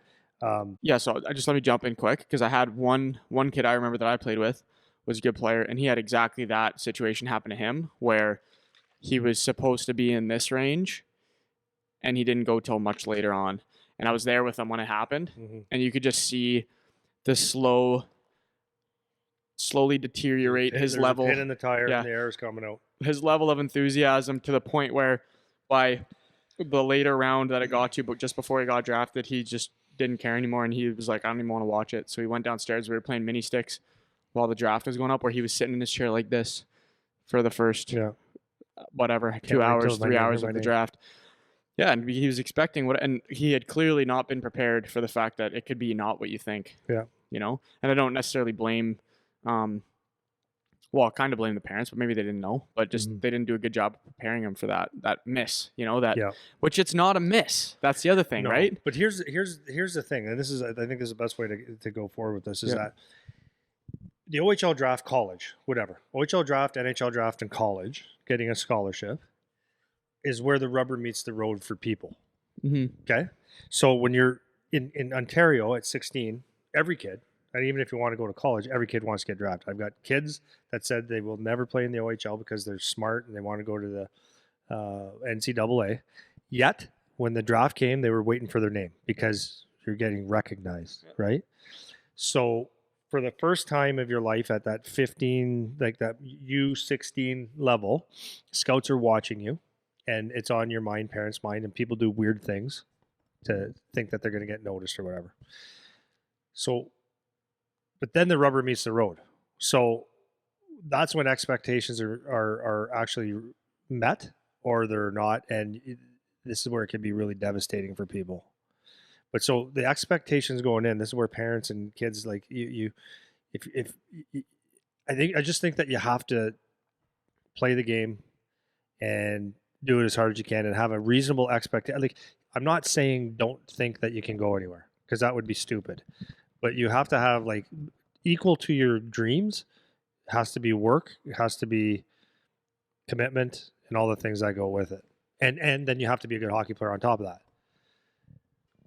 So let me jump in quick, because I had one kid I remember that I played with was a good player, and he had exactly that situation happen to him, where he was supposed to be in this range and he didn't go till much later on. And I was there with him when it happened, and you could just see the slowly deteriorate his level. Pin in the tire, and the air is coming out. His level of enthusiasm, to the point where by the later round that it got to, but just before he got drafted, he just didn't care anymore, and he was like, I don't even want to watch it. So he went downstairs. We were playing mini sticks while the draft was going up, where he was sitting in his chair like this for the first 2 hours, 3 hours of the draft. Yeah, and he was expecting and he had clearly not been prepared for the fact that it could be not what you think. Yeah. And I don't necessarily blame, kind of blame the parents, but maybe they didn't know, but just they didn't do a good job of preparing him for that miss, which it's not a miss. That's the other thing, right? But here's the thing, and I think this is the best way to go forward with this, is that the OHL draft, college, whatever, OHL draft, NHL draft, and college, getting a scholarship, is where the rubber meets the road for people. Okay? So when you're in Ontario at 16, every kid, and even if you want to go to college, every kid wants to get drafted. I've got kids that said they will never play in the OHL because they're smart and they want to go to the NCAA. Yet, when the draft came, they were waiting for their name because you're getting recognized, right? So for the first time of your life at that 15, like that U16 level, scouts are watching you and it's on your mind, parents' mind, and people do weird things to think that they're going to get noticed or whatever. So, but then the rubber meets the road. So that's when expectations are actually met or they're not. And this is where it can be really devastating for people. But so the expectations going in, this is where parents and kids, like I just think that you have to play the game and do it as hard as you can and have a reasonable expectation. Like, I'm not saying don't think that you can go anywhere because that would be stupid, but you have to have like equal to your dreams. It has to be work. It has to be commitment and all the things that go with it. And then you have to be a good hockey player on top of that.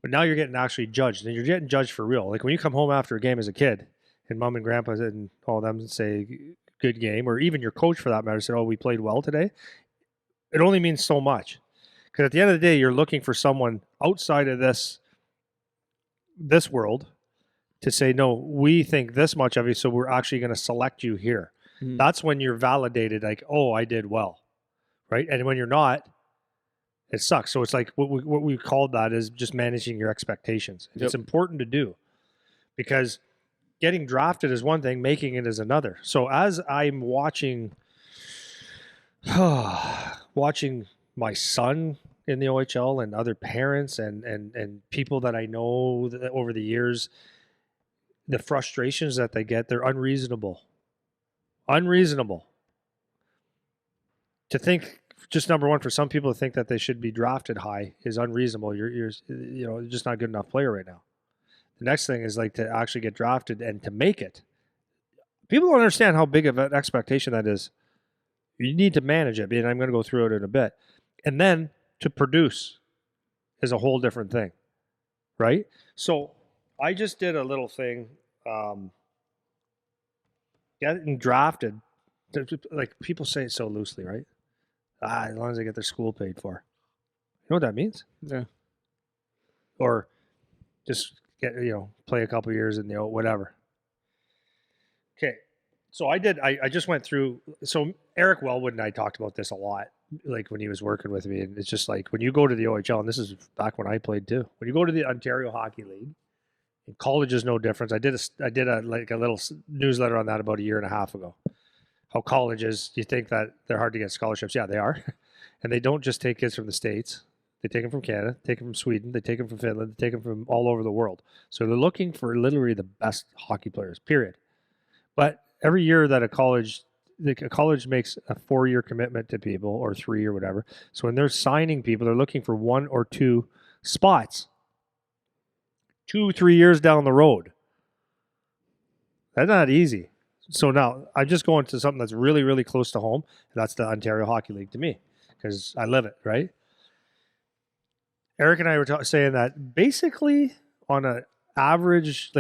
But now you're getting actually judged, and you're getting judged for real. Like when you come home after a game as a kid, and mom and grandpa and all of them say good game, or even your coach for that matter said, "Oh, we played well today." It only means so much, because at the end of the day, you're looking for someone outside of this world to say, "No, we think this much of you, so we're actually going to select you here." Mm-hmm. That's when you're validated, like, "Oh, I did well," right? And when you're not, it sucks. So it's like what we called that is just managing your expectations. Yep. It's important to do because getting drafted is one thing, making it is another. So as I'm watching my son in the OHL and other parents and people that I know that over the years, the frustrations that they get, they're unreasonable. Unreasonable. To think, just number one, for some people to think that they should be drafted high is unreasonable. You're just not a good enough player right now. The next thing is like to actually get drafted and to make it. People don't understand how big of an expectation that is. You need to manage it, and I'm going to go through it in a bit. And then to produce is a whole different thing, right? So I just did a little thing, getting drafted. Like people say it so loosely, right? As long as they get their school paid for. You know what that means? Yeah. Or just get, play a couple years in the whatever. Okay. So I just went through, so Eric Wellwood and I talked about this a lot, like when he was working with me. And it's just like, when you go to the OHL, and this is back when I played too, when you go to the Ontario Hockey League, and college is no difference. I did a little newsletter on that about a year and a half ago. How colleges, you think that they're hard to get scholarships. Yeah, they are. And they don't just take kids from the States. They take them from Canada, take them from Sweden, they take them from Finland, they take them from all over the world. So they're looking for literally the best hockey players, period. But every year that a college makes a 4-year commitment to people, or 3 or whatever. So when they're signing people, they're looking for 1 or 2 spots 2-3 years down the road. That's not easy. So now I'm just going to something that's really, really close to home. And that's the Ontario Hockey League to me, because I live it, right? Eric and I were saying that basically on the average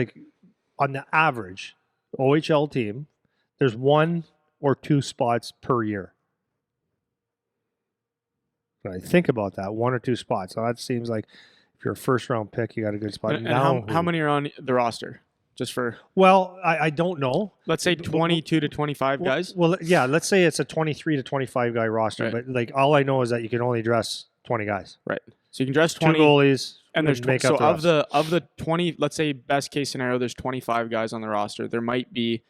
OHL team, there's 1 or 2 spots per year. When I think about that, 1 or 2 spots. So that seems like if you're a first round pick, you got a good spot. And how many are on the roster? Just for, well, I don't know. Let's say 22 to 25 guys. Well, yeah, let's say it's a 23 to 25 guy roster. Right. But like all I know is that you can only dress 20 guys. Right. So you can dress 20 2 goalies, and there's so of the 20. Let's say best case scenario, there's 25 guys on the roster. There might be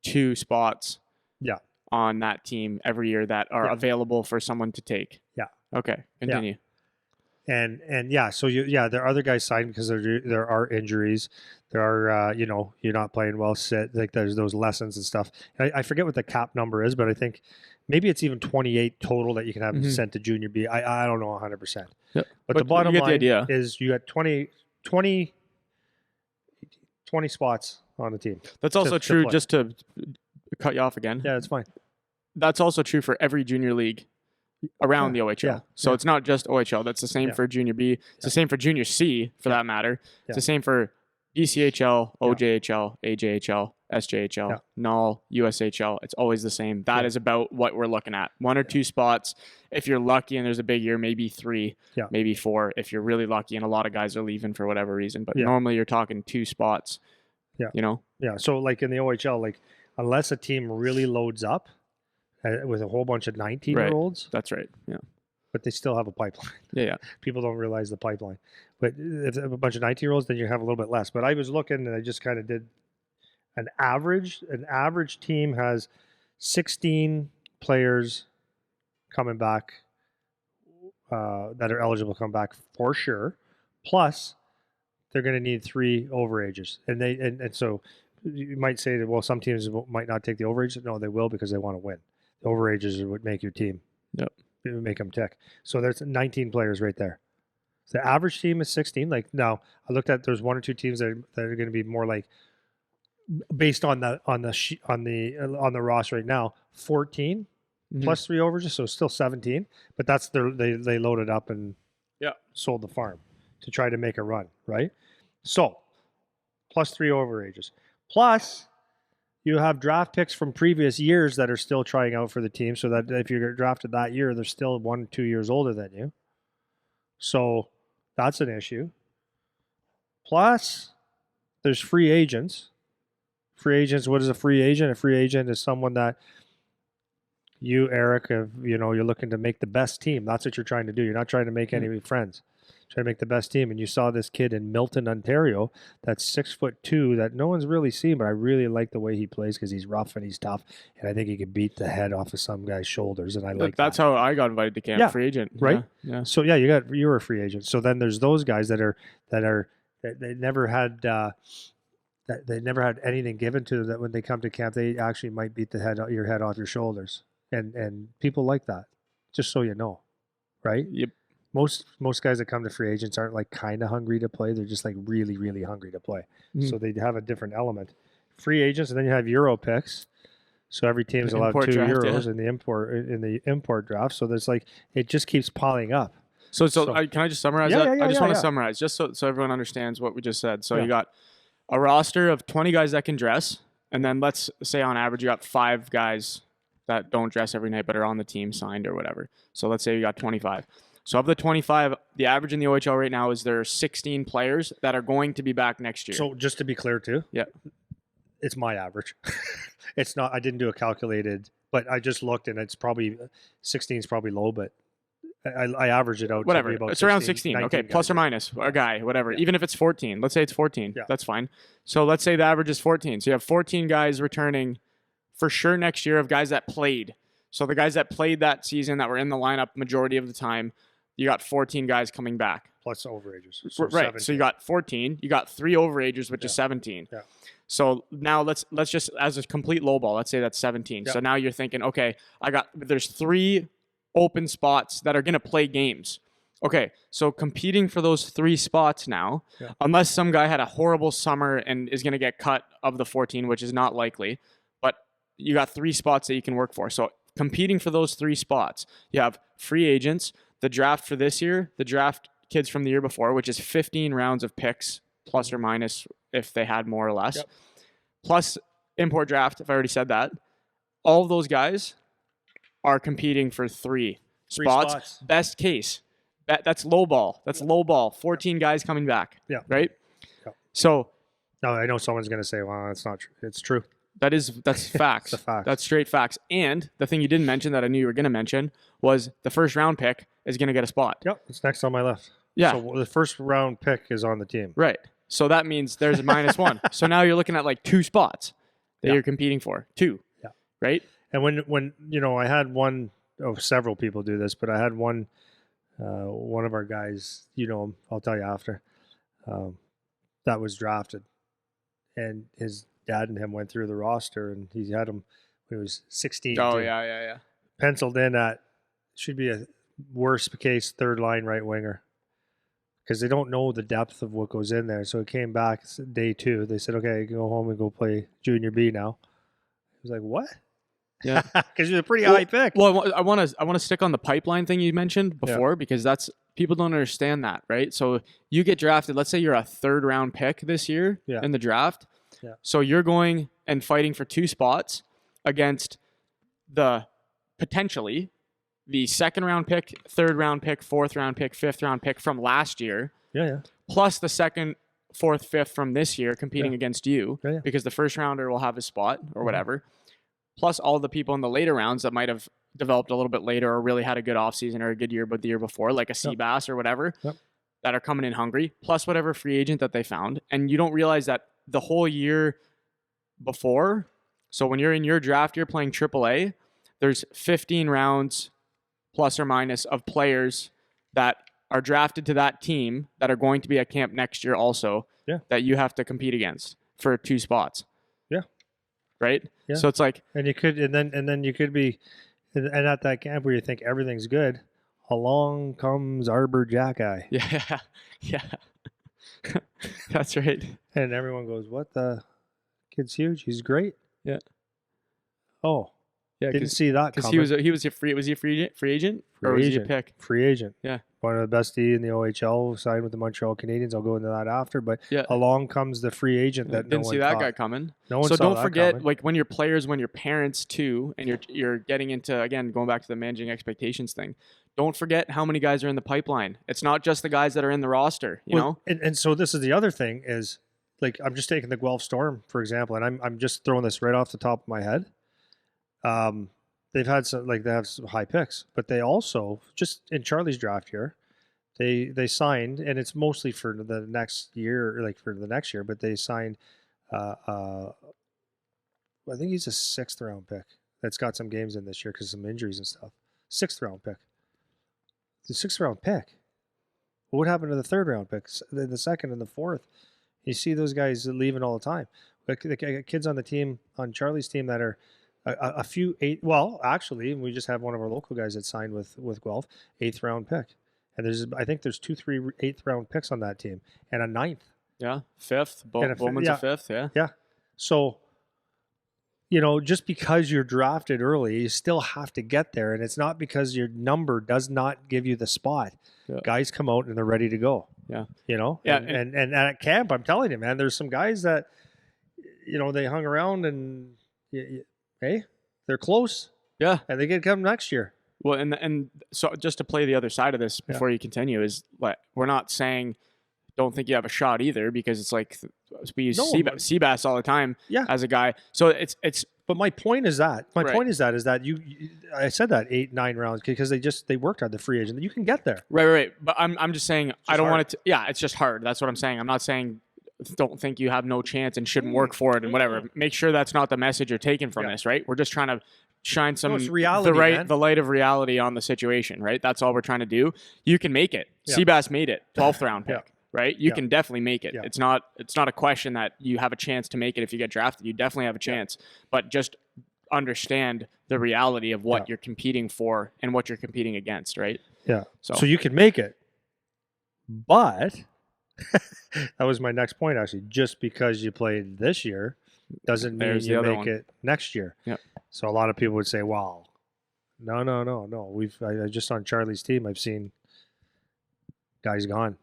2 spots. Yeah. On that team every year that are available for someone to take. Yeah. Okay. Continue. Yeah. And yeah, so there are other guys signed because there are injuries. There are, you're not playing well, sit, like there's those lessons and stuff. And I forget what the cap number is, but I think maybe it's even 28 total that you can have sent to junior B. I don't know 100%. Yep. But the bottom line is you got 20 spots on the team. That's also true, just to cut you off again. Yeah, it's fine. That's also true for every junior league around the OHL. Yeah. So it's not just OHL. That's the same for junior B. It's the same for junior C, for that matter. It's the same for ECHL, OJHL, AJHL, SJHL, Yeah. NUL, USHL. It's always the same. That is about what we're looking at. 1 or 2 spots. If you're lucky and there's a big year, maybe 3, maybe 4. If you're really lucky and a lot of guys are leaving for whatever reason. But normally you're talking 2 spots. Yeah. You know? Yeah. So like in the OHL, like unless a team really loads up with a whole bunch of 19-year-olds. That's right. Yeah. But they still have a pipeline. Yeah. People don't realize the pipeline. But if a bunch of 19-year-olds, then you have a little bit less. But I was looking and I just kind of did an average. An average team has 16 players coming back that are eligible to come back for sure. Plus, they're going to need 3 overages. And so you might say that, well, some teams might not take the overages. No, they will because they want to win. The overages are what make your team. Yep. It would make them tick. So there's 19 players right there. The average team is 16. Like now, I looked at there's 1 or 2 teams that are going to be more like based on the roster right now, 14 plus 3 overages, so still 17. But that's they loaded up and sold the farm to try to make a run, right? So plus 3 overages, plus you have draft picks from previous years that are still trying out for the team, so that if you're drafted that year, they're still 1 or 2 years older than you. So that's an issue. Plus, there's free agents. Free agents, what is a free agent? A free agent is someone that you, Eric, you're looking to make the best team. That's what you're trying to do. You're not trying to make any friends. Try to make the best team. And you saw this kid in Milton, Ontario, that's 6'2", that no one's really seen, but I really like the way he plays because he's rough and he's tough, and I think he could beat the head off of some guy's shoulders. And I like that's that. how I got invited to camp. Free agent, right? Yeah. So you were a free agent. So then there's those guys that they never had they never had anything given to them. That when they come to camp, they actually might beat your head off your shoulders, and people like that. Just so you know, right? Yep. Most guys that come to free agents aren't like kind of hungry to play. They're just like really, really hungry to play. So they have a different element. Free agents, and then you have Euro picks. So every team's allowed 2 Euros in the import draft. So there's it just keeps piling up. So can I just summarize that? I just want to summarize just so everyone understands what we just said. So you got a roster of 20 guys that can dress, and then let's say on average you got 5 guys that don't dress every night but are on the team signed or whatever. So let's say you got 25. So of the 25, the average in the OHL right now is there are 16 players that are going to be back next year. So just to be clear too, it's my average. It's not. I didn't do a calculated, but I just looked, and it's probably 16 is probably low, but I average it out. Whatever, to be about it's around 16. Okay, plus or minus a guy, whatever. Even if it's 14, let's say it's 14. That's fine. So let's say the average is 14. So you have 14 guys returning for sure next year of guys that played. So the guys that played that season that were in the lineup majority of the time. You got 14 guys coming back. Plus overages. So right. 17. So you got 14. You got 3 overages, which is 17. Yeah. So now let's just, as a complete lowball, let's say that's 17. Yeah. So now you're thinking, okay, there's 3 open spots that are going to play games. Okay, so competing for those 3 spots now, unless some guy had a horrible summer and is going to get cut of the 14, which is not likely, but you got 3 spots that you can work for. So competing for those 3 spots, you have free agents, the draft for this year, the draft kids from the year before, which is 15 rounds of picks, plus or minus if they had more or less, plus import draft, if I already said that. All of those guys are competing for 3 spots. Best case. That's low ball. That's low ball. 14 guys coming back. Yeah. Right? Yeah. So. Now, I know someone's going to say, well, it's not true. It's true. That's facts. It's a fact. That's straight facts. And the thing you didn't mention that I knew you were going to mention was the first round pick is going to get a spot. Yep, it's next on my list. Yeah. So the first round pick is on the team. Right. So that means there's a -1. So now you're looking at 2 spots that you're competing for. 2. Yeah. Right? And when I had several people do this, but I had one of our guys, I'll tell you after, that was drafted. And his dad and him went through the roster, and he had him when he was 16. Oh, yeah. Penciled in at, should be a worst case 3rd line right winger, because they don't know the depth of what goes in there. So it came back day 2. They said, okay, you can go home and go play junior B now. He was like, what? Yeah. Because you're a pretty high pick. Well, I want to stick on the pipeline thing you mentioned before, because that's people don't understand that, right? So you get drafted, let's say you're a 3rd round pick this year in the draft. Yeah. So you're going and fighting for 2 spots against potentially the 2nd round pick, 3rd round pick, 4th round pick, 5th round pick from last year. Yeah. Plus the 2nd, 4th, 5th from this year competing against you because the 1st rounder will have a spot or whatever. Plus all the people in the later rounds that might have developed a little bit later or really had a good offseason or a good year but the year before, like a Seabass or whatever, that are coming in hungry, plus whatever free agent that they found. And you don't realize that the whole year before, so when you're in your draft, you're playing AAA, there's 15 rounds plus or minus of players that are drafted to that team that are going to be at camp next year also that you have to compete against for 2 spots. Yeah. Right? Yeah. So it's like, and then you could be and at that camp where you think everything's good, along comes Arbor Jackeye. Yeah. Yeah. That's right. And everyone goes, "What the kid's huge. He's great." Yeah. Oh. Yeah, didn't see that because he was a free agent or was he a pick? Free agent. Yeah, one of the best D in the OHL, signed with the Montreal Canadiens. I'll go into that after, but along comes the free agent that didn't see that guy coming. No one so saw don't that forget, coming. like when you're players, when you're parents too, and you're getting into, again, going back to the managing expectations thing. Don't forget how many guys are in the pipeline. It's not just the guys that are in the roster, you know. And so this is the other thing is, like, I'm just taking the Guelph Storm for example, and I'm just throwing this right off the top of my head. They've had they have some high picks, but they also, just in Charlie's draft here, they signed, and it's mostly for the next year, but they signed, I think he's a 6th round pick that's got some games in this year because of some injuries and stuff. 6th round pick. The 6th round pick. What happened to the 3rd round picks? The 2nd and the 4th. You see those guys leaving all the time. Like the kids on the team, on Charlie's team, that are a few 8. Well, actually, we just have one of our local guys that signed with Guelph, 8th round pick, and I think there's 3 8th round picks on that team, and a 9th. Yeah, 5th. Bowman's a 5th. Yeah. Yeah. So, just because you're drafted early, you still have to get there, and it's not because your number does not give you the spot. Yeah. Guys come out and they're ready to go. Yeah. Yeah. And at camp, I'm telling you, man, there's some guys that, they hung around and. Hey, they're close. Yeah. And they can come next year. Well, and so just to play the other side of this before you continue is, like, we're not saying don't think you have a shot either, because it's like we use Seabass all the time as a guy. So it's but my point is that I said that 8, 9 rounds because they worked on the free agent. You can get there. Right. But I'm just saying I don't want it to. Yeah, it's just hard. That's what I'm saying. I'm not saying don't think you have no chance and shouldn't work for it and whatever. Make sure that's not the message you're taking from this, right? We're just trying to shine the light of reality on the situation, right? That's all we're trying to do. You can make it. Yeah. Seabass made it, 12th round pick, right? You can definitely make it. Yeah. It's not a question that you have a chance to make it if you get drafted. You definitely have a chance, but just understand the reality of what you're competing for and what you're competing against, right? Yeah. So you can make it, but that was my next point, actually. Just because you played this year doesn't mean you make it next year. Yep. So a lot of people would say, "Well, no. I just on Charlie's team, I've seen guys gone.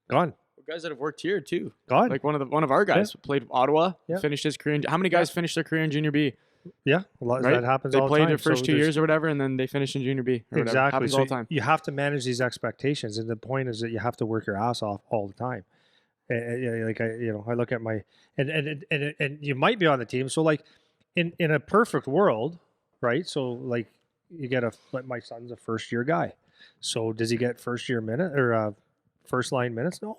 Guys that have worked here too. Gone. Like one of our guys played Ottawa, finished his career. How many guys finished their career in Junior B? Yeah, a lot, right? That happens all the time. They played their first 2 years or whatever, and then they finished in Junior B. Or exactly. Happens all the time. You have to manage these expectations, and the point is that you have to work your ass off all the time. I look at my and you might be on the team. So like in a perfect world, right? So like you get my son's a first year guy. So does he get first year minute or first line minutes? No,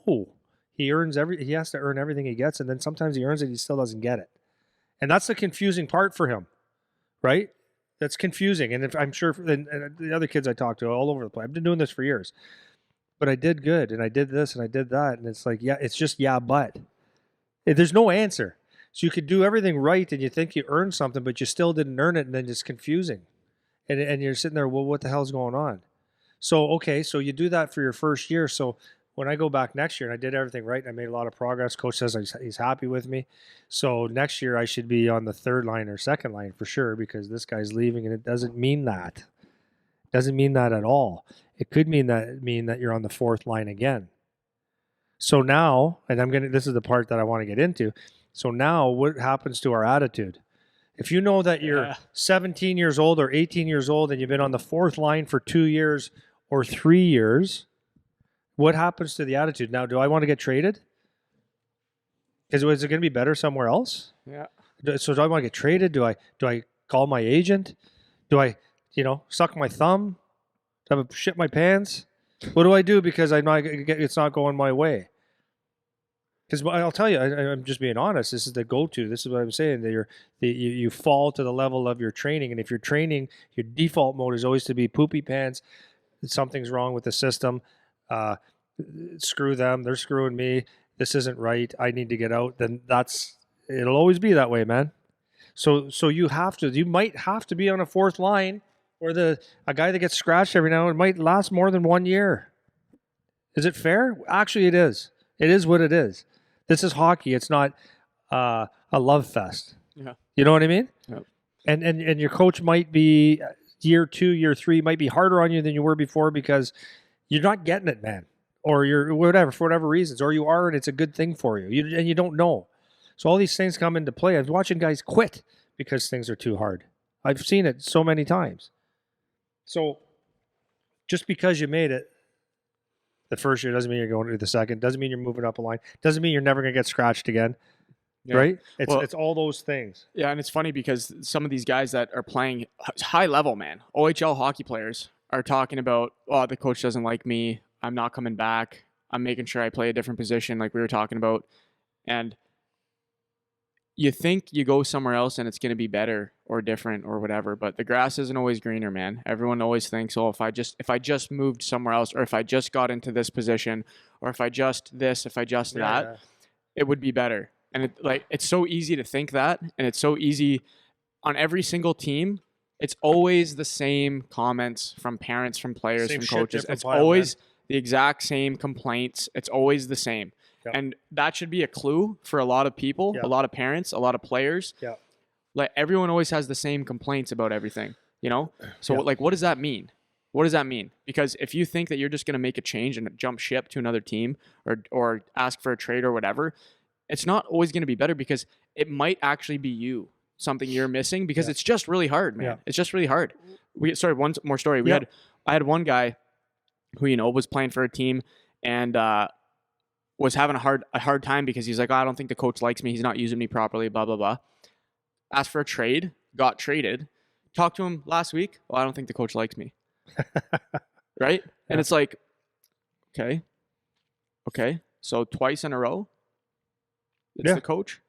he has to earn everything he gets, and then sometimes he earns it, he still doesn't get it. And that's the confusing part for him, right? That's confusing. And I'm sure and the other kids I talk to all over the place, I've been doing this for years, but I did good and I did this and I did that. And it's like, it's just, but there's no answer. So you could do everything right and you think you earned something, but you still didn't earn it. And then it's confusing. And you're sitting there, well, what the hell's going on? So, okay, so you do that for your first year. So when I go back next year and I did everything right and I made a lot of progress, coach says he's happy with me. So next year I should be on the 3rd line or 2nd line for sure, because this guy's leaving, and it doesn't mean that. Doesn't mean that at all. It could mean that you're on the fourth line again. So now, and this is the part that I want to get into. So now what happens to our attitude? If you know that you're 17 years old or 18 years old and you've been on the fourth line for 2 years or 3 years, what happens to the attitude? Now, do I want to get traded? Is it going to be better somewhere else? Yeah. So do I want to get traded? Do I call my agent? Do I, suck my thumb? Do I shit my pants? What do I do because it's not going my way? Because I'll tell you, I'm just being honest. This is the go-to. This is what I'm saying. That you fall to the level of your training, and if you're training, your default mode is always to be poopy pants. Something's wrong with the system. Screw them. They're screwing me. This isn't right. I need to get out. Then it'll always be that way, man. So you might have to be on a fourth line, or a guy that gets scratched every now and then might last more than 1 year. Is it fair? Actually, it is. It is what it is. This is hockey. It's not a love fest. Yeah. You know what I mean? Yep. And your coach might be year 2, year 3 might be harder on you than you were before because you're not getting it, man. Or you're for whatever reasons, or you are, and it's a good thing for you. And you don't know. So all these things come into play. I'm watching guys quit because things are too hard. I've seen it so many times. So just because you made it the first year doesn't mean you're going to the second. Doesn't mean you're moving up a line. Doesn't mean you're never going to get scratched again. Yeah. Right? It's all those things. Yeah, and it's funny because some of these guys that are playing high level, man, OHL hockey players are talking about, oh, the coach doesn't like me. I'm not coming back. I'm making sure I play a different position like we were talking about. And you think you go somewhere else and it's going to be better or different or whatever, but the grass isn't always greener, man. Everyone always thinks, oh, if I just moved somewhere else, or if I just got into this position, or if I just that, it would be better. And it's so easy to think that, and it's so easy on every single team. It's always the same comments from parents, from players, from coaches. It's always the exact same complaints. It's always the same. Yep. And that should be a clue for a lot of people, a lot of parents, a lot of players. Yeah. Like everyone always has the same complaints about everything, So what does that mean? What does that mean? Because if you think that you're just going to make a change and jump ship to another team or ask for a trade or whatever, it's not always going to be better because it might actually be something you're missing because it's just really hard, man. Yeah. It's just really hard. One more story. I had one guy who, was playing for a team and, was having a hard time because he's like, oh, I don't think the coach likes me. He's not using me properly, blah, blah, blah. Asked for a trade, got traded. Talked to him last week. Oh, I don't think the coach likes me. Right? Yeah. And it's like, okay. So twice in a row, it's the coach.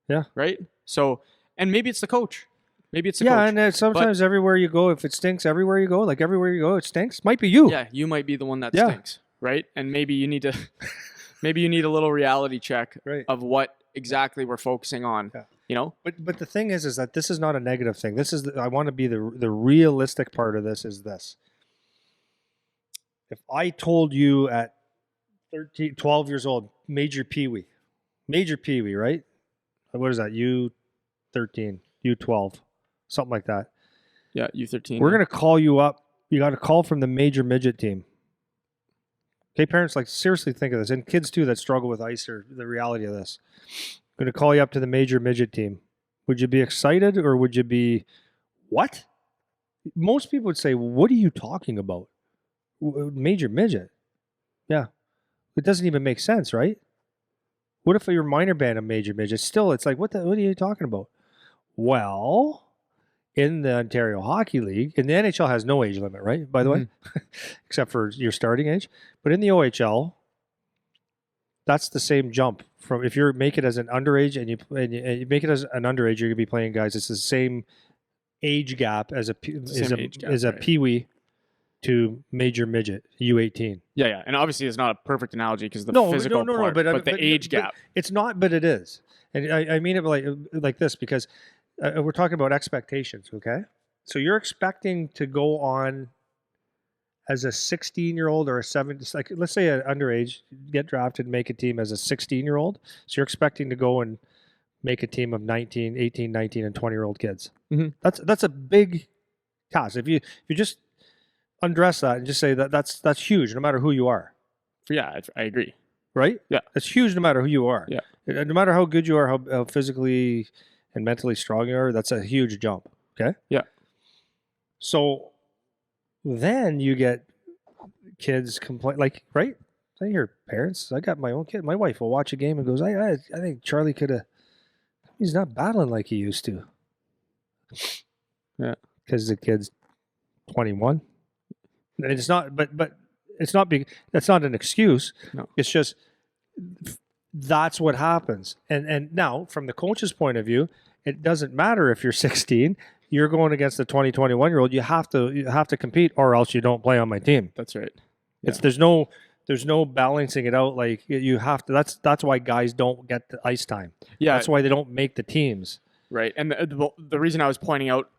Yeah. Right? So, and maybe it's the coach. Coach. And sometimes everywhere you go, if it stinks everywhere you go, it stinks. Might be you. Yeah, you might be the one that stinks. Right? And maybe you need to... Maybe you need a little reality check of what exactly we're focusing on, But the thing is that this is not a negative thing. This is I want to be the realistic part of this is this. If I told you at 12 years old, major peewee, right? What is that? U13, U12, something like that. Yeah, U13. We're going to call you up. You got a call from the major midget team. Okay, parents, seriously think of this. And kids, too, that struggle with ice or the reality of this. I'm going to call you up to the major midget team. Would you be excited or would you be, what? Most people would say, what are you talking about? Major midget? Yeah. It doesn't even make sense, right? What if you're minor band a major midget? Still, it's like, what are you talking about? Well... in the Ontario Hockey League, and the NHL has no age limit, right? By the way, except for your starting age. But in the OHL, that's the same jump from if you make it as an underage and you make it as an underage, you're gonna be playing guys. It's the same age gap as a peewee to major midget U18. Yeah, and obviously it's not a perfect analogy because the physical part, but the age gap. It's not, but it is, and I mean it like this because. We're talking about expectations, okay? So you're expecting to go on as a 16-year-old or a 17, like let's say an underage, get drafted, make a team as a 16-year-old. So you're expecting to go and make a team of 19, 18, 19, and 20-year-old kids. Mm-hmm. That's a big task. If you just undress that and just say that's huge, no matter who you are. Yeah, I agree. Right? Yeah. It's huge no matter who you are. Yeah. No matter how good you are, how physically and mentally strong you are, that's a huge jump. Okay? Yeah. So then you get kids complain, like, right? I hear parents, I got my own kid. My wife will watch a game and goes, I think Charlie could have, he's not battling like he used to. Yeah. Because the kid's 21. And it's not, but it's not big. That's not an excuse. No. It's just, that's what happens. And now, from the coach's point of view, it doesn't matter if you're 16. You're going against the 21-year-old. You have to compete, or else you don't play on my team. That's right. Yeah. There's no balancing it out. Like, you have to. That's why guys don't get the ice time. Yeah. That's why they don't make the teams. Right. And the reason I was pointing out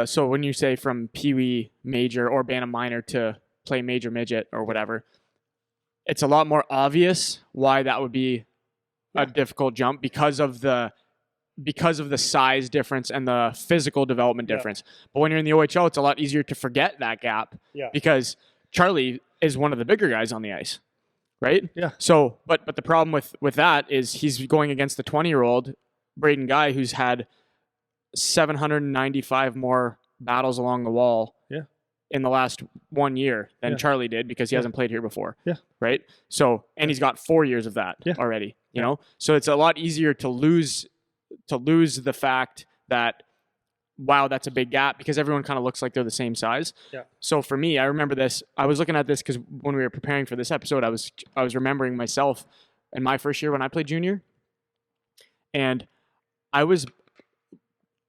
so when you say from Pee Wee major or Bantam minor to play major midget or whatever, it's a lot more obvious why that would be a difficult jump because of the size difference and the physical development difference. But when you're in the OHL, it's a lot easier to forget that gap because Charlie is one of the bigger guys on the ice, right? Yeah. So, but the problem with that is he's going against the 20-year-old Braden Guy who's had 795 more battles along the wall in the last 1 year than Charlie did because he hasn't played here before. Yeah. Right? So, and he's got 4 years of that already, you know? So it's a lot easier to lose the fact that, wow, that's a big gap because everyone kind of looks like they're the same size. Yeah. So for me, I remember this. I was looking at this because when we were preparing for this episode, I was remembering myself in my first year when I played junior, and I was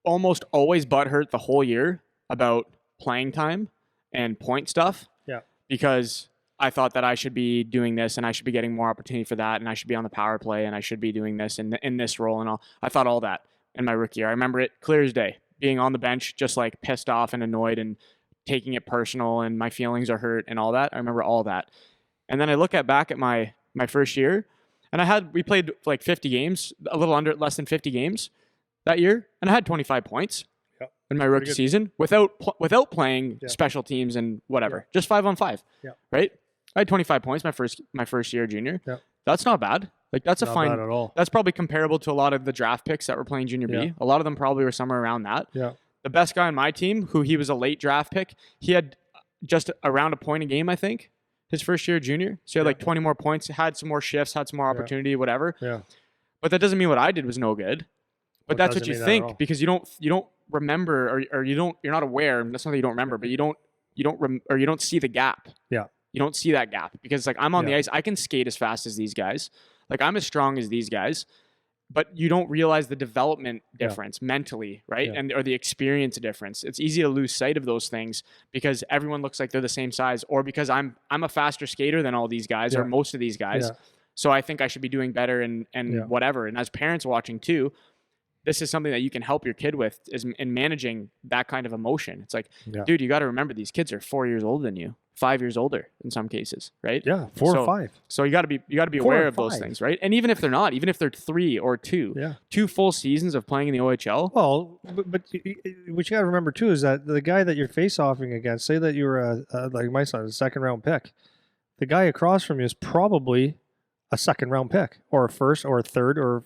almost always butthurt the whole year about playing time and point stuff. Yeah. Because I thought that I should be doing this and I should be getting more opportunity for that and I should be on the power play and I should be doing this in this role and all. I thought all that in my rookie year. I remember it clear as day, being on the bench just like pissed off and annoyed and taking it personal and my feelings are hurt and all that. I remember all that. And then I look back at my first year and we played like 50 games, a little less than 50 games that year, and I had 25 points in my rookie season without playing special teams and whatever, just 5-on-5. Yeah. Right? I had 25 points my first year junior. Yeah. That's not bad. Like that's not fine. Bad at all. That's probably comparable to a lot of the draft picks that were playing junior B. A lot of them probably were somewhere around that. Yeah. The best guy on my team, who he was a late draft pick, he had just around a point a game, I think, his first year junior. So he had like 20 more points, had some more shifts, had some more opportunity, whatever. Yeah. But that doesn't mean what I did was no good. But that's what you think because you don't remember or you're not aware. That's not that you don't remember, but you don't see the gap. Yeah. You don't see that gap because like I'm on the ice, I can skate as fast as these guys. Like I'm as strong as these guys, but you don't realize the development difference mentally, right? Yeah. Or the experience difference. It's easy to lose sight of those things because everyone looks like they're the same size or because I'm a faster skater than all these guys or most of these guys. Yeah. So I think I should be doing better and whatever. And as parents watching too, this is something that you can help your kid with is in managing that kind of emotion. It's like, dude, you got to remember these kids are 4 years older than you, 5 years older in some cases, right? Yeah, 4 or 5. So you got to be aware of those things, right? And even if they're not, even if they're 3 or 2, 2 full seasons of playing in the OHL. Well, but what you got to remember too is that the guy that you're face-offing against, say that you were like my son, a second-round pick, the guy across from you is probably a second-round pick or a first or a third or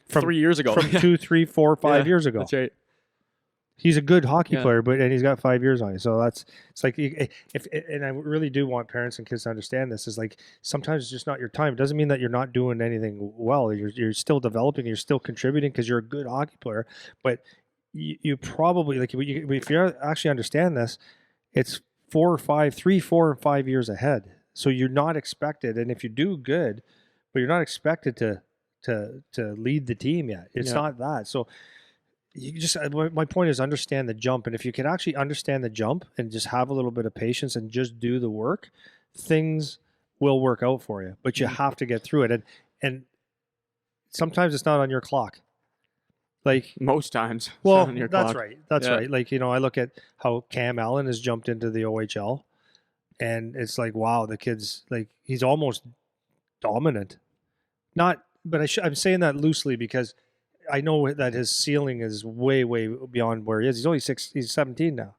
from 3 years ago, from 2, 3, 4, 5 years ago. That's right. He's a good hockey player, and he's got 5 years on it. So it's like and I really do want parents and kids to understand this is like sometimes it's just not your time. It doesn't mean that you're not doing anything well. You're still developing. You're still contributing because you're a good hockey player. But you probably like if you actually understand this, it's 4 and 5 years ahead. So you're not expected, and if you do good, but you're not expected to lead the team yet. It's not that. So you just my point is understand the jump, and if you can actually understand the jump and just have a little bit of patience and just do the work, things will work out for you. But you have to get through it, and sometimes it's not on your clock. Like most times, well, that's right. That's right. Like I look at how Cam Allen has jumped into the OHL, and it's like wow, the kid's like he's almost dominant. Not. But I'm saying that loosely because I know that his ceiling is way, way beyond where he is. He's only 6. He's 17 now.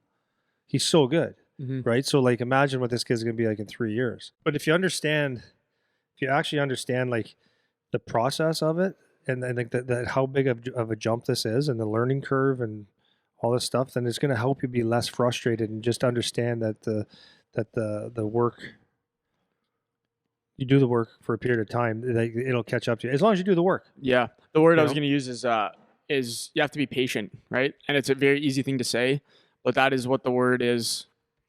He's so good. right? So like, imagine what this kid's going to be like in 3 years. But if you actually understand like the process of it, and like that how big of a jump this is, and the learning curve and all this stuff, then it's going to help you be less frustrated and just understand that the work, you do the work for a period of time, it'll catch up to you as long as you do the work. Yeah. The word I was going to use is you have to be patient, right? And it's a very easy thing to say, but that is what the word is.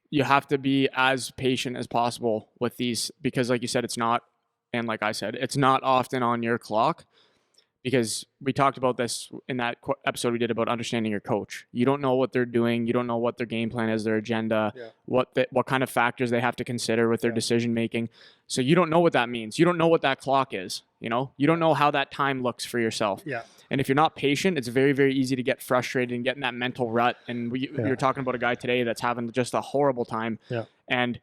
You have to be as patient as possible with these, because like you said, it's not, and like I said, it's not often on your clock, because we talked about this in that episode we did about understanding your coach. You don't know what they're doing. You don't know what their game plan is, their agenda, what kind of factors they have to consider with their decision making. So you don't know what that means. You don't know what that clock is. You don't know how that time looks for yourself. Yeah. And if you're not patient, it's very, very easy to get frustrated and get in that mental rut. And we were talking about a guy today that's having just a horrible time. Yeah. And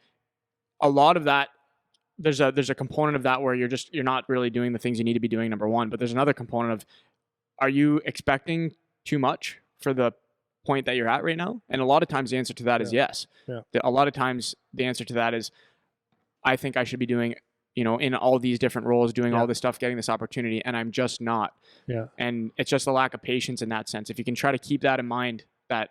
a lot of that, there's a component of that where you're not really doing the things you need to be doing, number one. But there's another component of, are you expecting too much for the point that you're at right now? And a lot of times the answer to that is yes. Yeah. A lot of times the answer to that is, I think I should be doing, in all these different roles, doing all this stuff, getting this opportunity, and I'm just not. Yeah. And it's just a lack of patience in that sense. If you can try to keep that in mind, that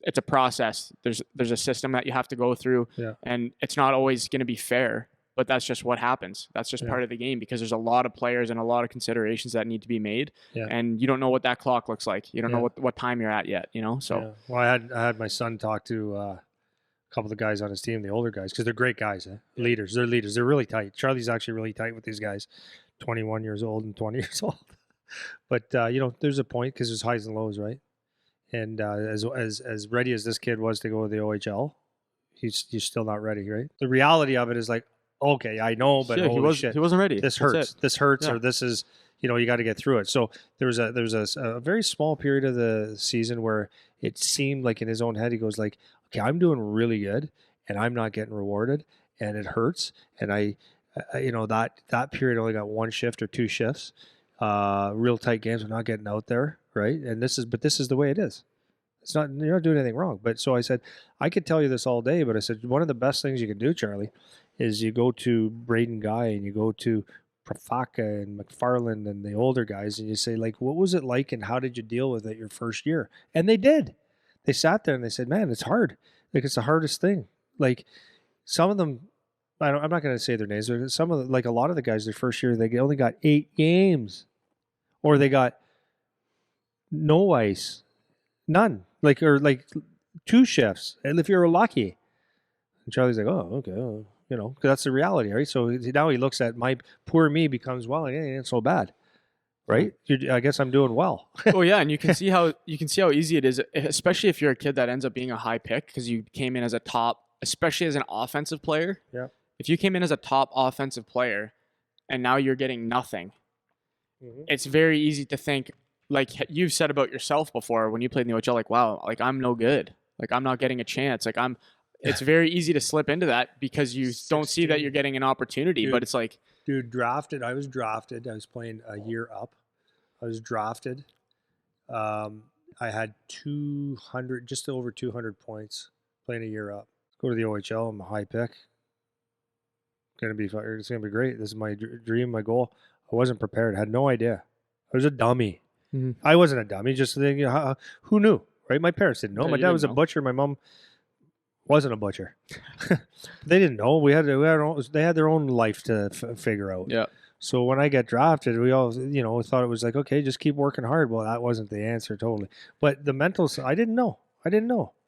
it's a process, there's a system that you have to go through, and it's not always going to be fair. But that's just what happens. That's just part of the game, because there's a lot of players and a lot of considerations that need to be made. Yeah. And you don't know what that clock looks like. You don't know what time you're at yet, So. Yeah. Well, I had my son talk to a couple of the guys on his team, the older guys, because they're great guys, leaders. They're leaders. They're really tight. Charlie's actually really tight with these guys, 21 years old and 20 years old. But, there's a point, because there's highs and lows, right? And as ready as this kid was to go to the OHL, he's still not ready, right? The reality of it is like, okay, I know, but holy shit, he wasn't ready. This hurts. This hurts, or this is, you got to get through it. So there was a very small period of the season where it seemed like in his own head, he goes like, okay, I'm doing really good, and I'm not getting rewarded, and it hurts. And I that period only got one shift or two shifts, real tight games. We're not getting out there, right? And this is the way it is. It's not, you're not doing anything wrong. But so I said, I could tell you this all day, but I said, one of the best things you can do, Charlie, is you go to Braden Guy and you go to Profaka and McFarland and the older guys, and you say, like, what was it like and how did you deal with it your first year? And they did. They sat there and they said, man, it's hard. Like, it's the hardest thing. Like, some of them, I'm not going to say their names, but some of the, like a lot of the guys, their first year, they only got 8 games, or they got no ice, none, or 2 shifts, and if you're lucky. And Charlie's like, oh, okay, because that's the reality, right? So now he looks at my poor me becomes, well, it ain't so bad, right? I guess I'm doing well. Oh yeah, and you can see how easy it is, especially if you're a kid that ends up being a high pick because you came in as a top, especially as an offensive player. Yeah. If you came in as a top offensive player and now you're getting nothing, it's very easy to think, like you've said about yourself before when you played in the OHL, like, wow, like I'm no good, like I'm not getting a chance, like it's very easy to slip into that because you don't see that you're getting an opportunity. Dude, but it's like, I was drafted. I was playing a year up. I was drafted. I had 200, just over 200 points playing a year up. Go to the OHL. I'm a high pick. It's gonna be great. This is my dream, my goal. I wasn't prepared. Had no idea. I was a dummy. I wasn't a dummy. Just thinking, who knew, right? My parents didn't know. My dad was a butcher. My mom wasn't a butcher. They didn't know. They had their own life to figure out. Yeah. So when I get drafted, we all, thought it was like, okay, just keep working hard. Well, that wasn't the answer totally. But the mental, I didn't know.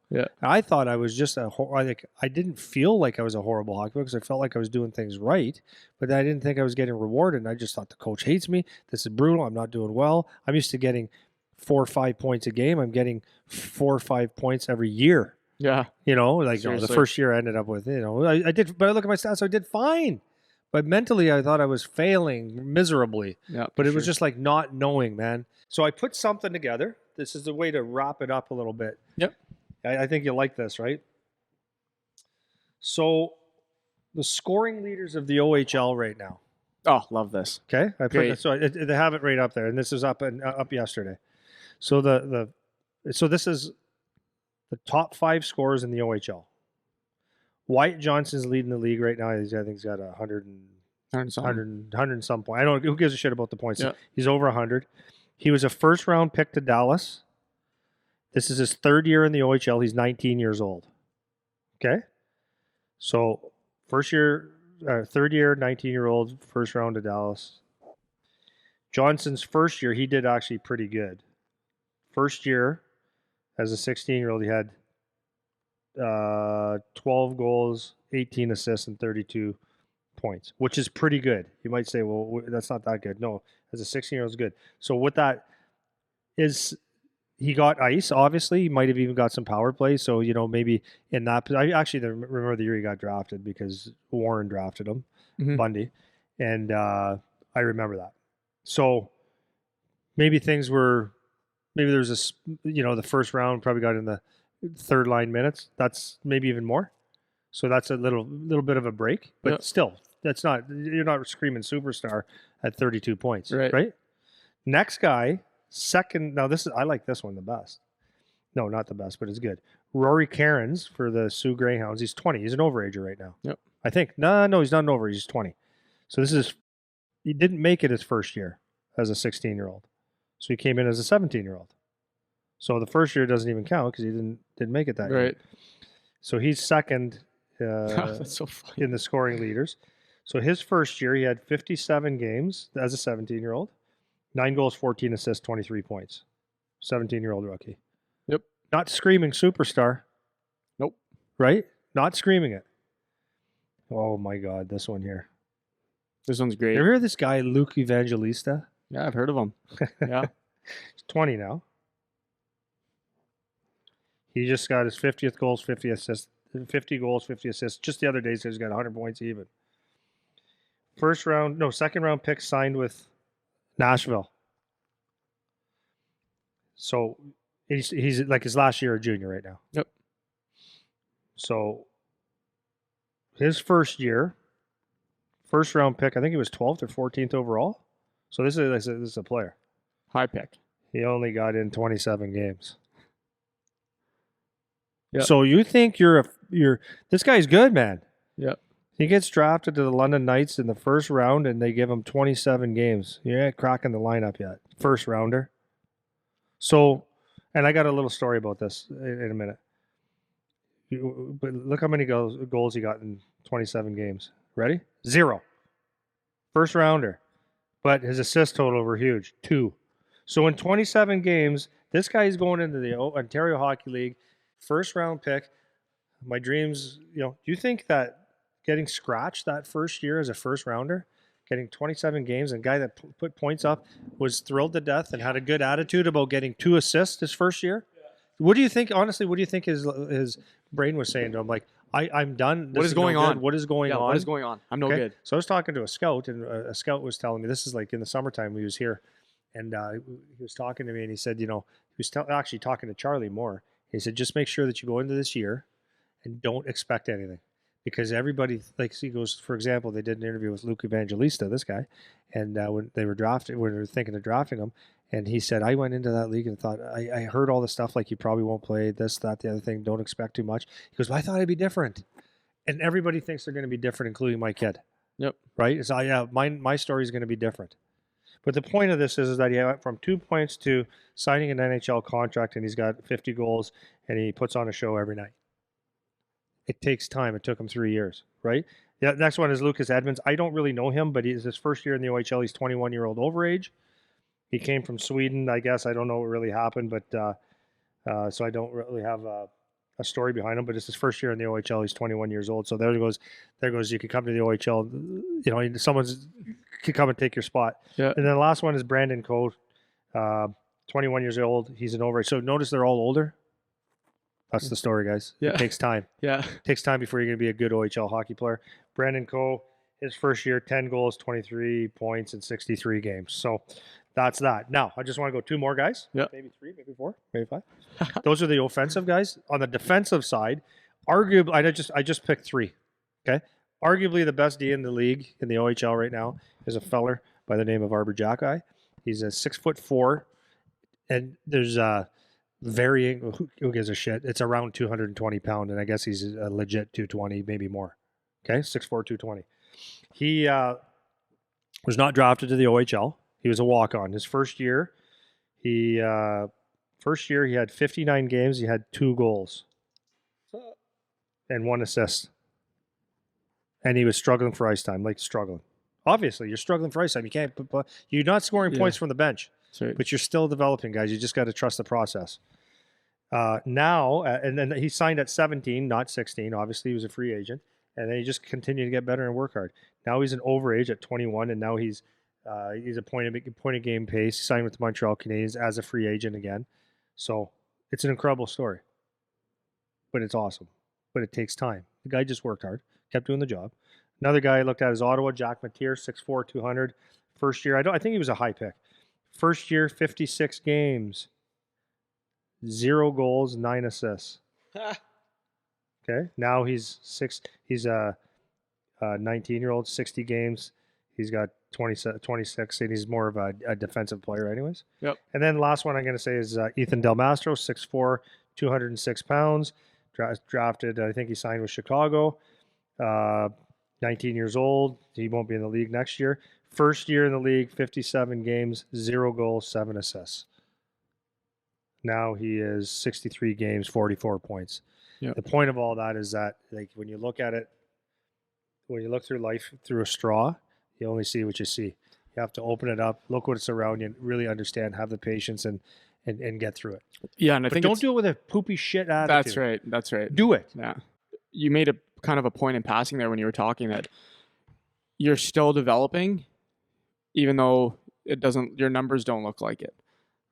Yeah. I thought I was just I didn't feel like I was a horrible hockey player because I felt like I was doing things right, but I didn't think I was getting rewarded. And I just thought the coach hates me. This is brutal. I'm not doing well. I'm used to getting 4 or 5 points a game. I'm getting 4 or 5 points every year. Yeah. The first year I ended up with, I did, but I look at my stats, I did fine. But mentally, I thought I was failing miserably. Yeah. But it was just like not knowing, man. So I put something together. This is the way to wrap it up a little bit. Yep. I think you'll like this, right? So the scoring leaders of the OHL right now. Oh, love this. Okay. They have it right up there. And this is up yesterday. So so this is the top 5 scorers in the OHL. Wyatt Johnson's leading the league right now. I think he's got 100 and some points. I don't know who gives a shit about the points. Yeah. He's over 100. He was a first round pick to Dallas. This is his third year in the OHL. He's 19 years old. Okay? So, third year, 19-year-old, first round to Dallas. Johnson's first year, he did actually pretty good. First year, as a 16-year-old, he had 12 goals, 18 assists, and 32 points, which is pretty good. You might say, well, that's not that good. No, as a 16-year-old, it's good. So what that is, he got ice, obviously. He might have even got some power play. So, maybe in that, I actually remember the year he got drafted because Warren drafted him, Bundy. And I remember that. So maybe there's the first round probably got in the third line minutes. That's maybe even more. So that's a little bit of a break, but still, you're not screaming superstar at 32 points, right? Next guy, second. Now I like this one the best. No, not the best, but it's good. Rory Cairns for the Sioux Greyhounds. He's 20. He's an overager right now. Yep. I think. No, he's not an overager. He's 20. So he didn't make it his first year as a 16-year-old. So he came in as a 17-year-old. So the first year doesn't even count because he didn't make it that year. So he's second That's so funny. in the scoring leaders. So his first year, he had 57 games as a 17-year-old, 9 goals, 14 assists, 23 points. 17-year-old rookie. Yep. Not screaming superstar. Nope. Right? Not screaming it. Oh my God, this one here. This one's great. You ever hear this guy, Luke Evangelista? Yeah, I've heard of him. Yeah. He's 20 now. He just got his 50th goals, 50 assists, 50 goals, 50 assists. Just the other day, so he's got 100 points even. Second round pick signed with Nashville. So he's like his last year of junior right now. Yep. So his first year, first round pick, I think he was 12th or 14th overall. So this is a player. High pick. He only got in 27 games. Yep. So you think this guy's good, man. Yep. He gets drafted to the London Knights in the first round, and they give him 27 games. You ain't cracking the lineup yet. First rounder. So, and I got a little story about this in a minute. But look how many goals he got in 27 games. Ready? 0. First rounder. But his assist total were huge. 2. So in 27 games, this guy is going into the Ontario Hockey League, first round pick. My dreams, do you think that getting scratched that first year as a first rounder, getting 27 games, and a guy that put points up was thrilled to death and had a good attitude about getting 2 assists his first year? Yeah. What do you think, honestly, his brain was saying to him? Like, I'm done. What is going on? What is going on? What is going on? I'm no good. So I was talking to a scout, and a scout was telling me, this is like in the summertime he was here, and he was talking to me, and he said, he was actually talking to Charlie Moore. He said, just make sure that you go into this year and don't expect anything. Because everybody, he goes, for example, they did an interview with Luke Evangelista, this guy, and when they were thinking of drafting him, and he said, I went into that league and thought, I heard all the stuff like you probably won't play, this, that, the other thing, don't expect too much. He goes, well, I thought I'd be different. And everybody thinks they're going to be different, including my kid. Yep. Right? So, yeah, my story is going to be different. But the point of this is that he went from 2 points to signing an NHL contract, and he's got 50 goals, and he puts on a show every night. It takes time. It took him 3 years, right? The next one is Lucas Edmonds. I don't really know him, but he's his first year in the OHL. He's 21-year-old overage. He came from Sweden, I guess. I don't know what really happened, but so I don't really have a story behind him. But it's his first year in the OHL. He's 21 years old. So there goes. You can come to the OHL. Someone can come and take your spot. Yeah. And then the last one is Brandon Coe, 21 years old. He's an overage. So notice they're all older. That's the story, guys. Yeah. It takes time. Yeah. It takes time before you're going to be a good OHL hockey player. Brandon Coe, his first year, 10 goals, 23 points in 63 games. So that's that. Now, I just want to go 2 more guys. Yeah. Maybe 3, maybe 4, maybe 5. Those are the offensive guys. On the defensive side, arguably, I just picked 3. Okay. Arguably the best D in the league in the OHL right now is a feller by the name of Arbor Jacki. He's a 6'4", and there's varying. Who gives a shit? It's around 220 pound, and I guess he's a legit 220, maybe more. Okay, 6'4", 220. He was not drafted to the OHL. He was a walk-on. His first year, he had 59 games. He had 2 goals and 1 assist. And he was struggling for ice time, struggling. Obviously, you're struggling for ice time. You can't. You're not scoring points from the bench, right. But you're still developing, guys. You just got to trust the process. Now, and then he signed at 17, not 16. Obviously, he was a free agent, and then he just continued to get better and work hard. Now he's an overage at 21, and now he's a point of game pace. He signed with the Montreal Canadiens as a free agent again. So it's an incredible story, but it's awesome. But it takes time. The guy just worked hard, kept doing the job. Another guy I looked at is Ottawa, Jack Mateer, 6'4", 200. First year, I think he was a high pick. First year, 56 games, 0 goals, 9 assists. Okay, now he's a 19-year-old, 60 games. He's got 26, and he's more of a defensive player anyways. Yep. And then last one I'm going to say is Ethan Del Mastro, 6'4", 206 pounds. Drafted, I think he signed with Chicago. 19 years old. He won't be in the league next year. First year in the league, 57 games, 0 goals, 7 assists. Now he is 63 games, 44 points. Yep. The point of all that is that, when you look at it, when you look through life through a straw, you only see what you see. You have to open it up, look what's around you, and really understand, have the patience, and get through it. Yeah, and I think don't do it with a poopy shit attitude. That's right. Do it. Yeah. You made a kind of a point in passing there when you were talking that you're still developing, even though your numbers don't look like it,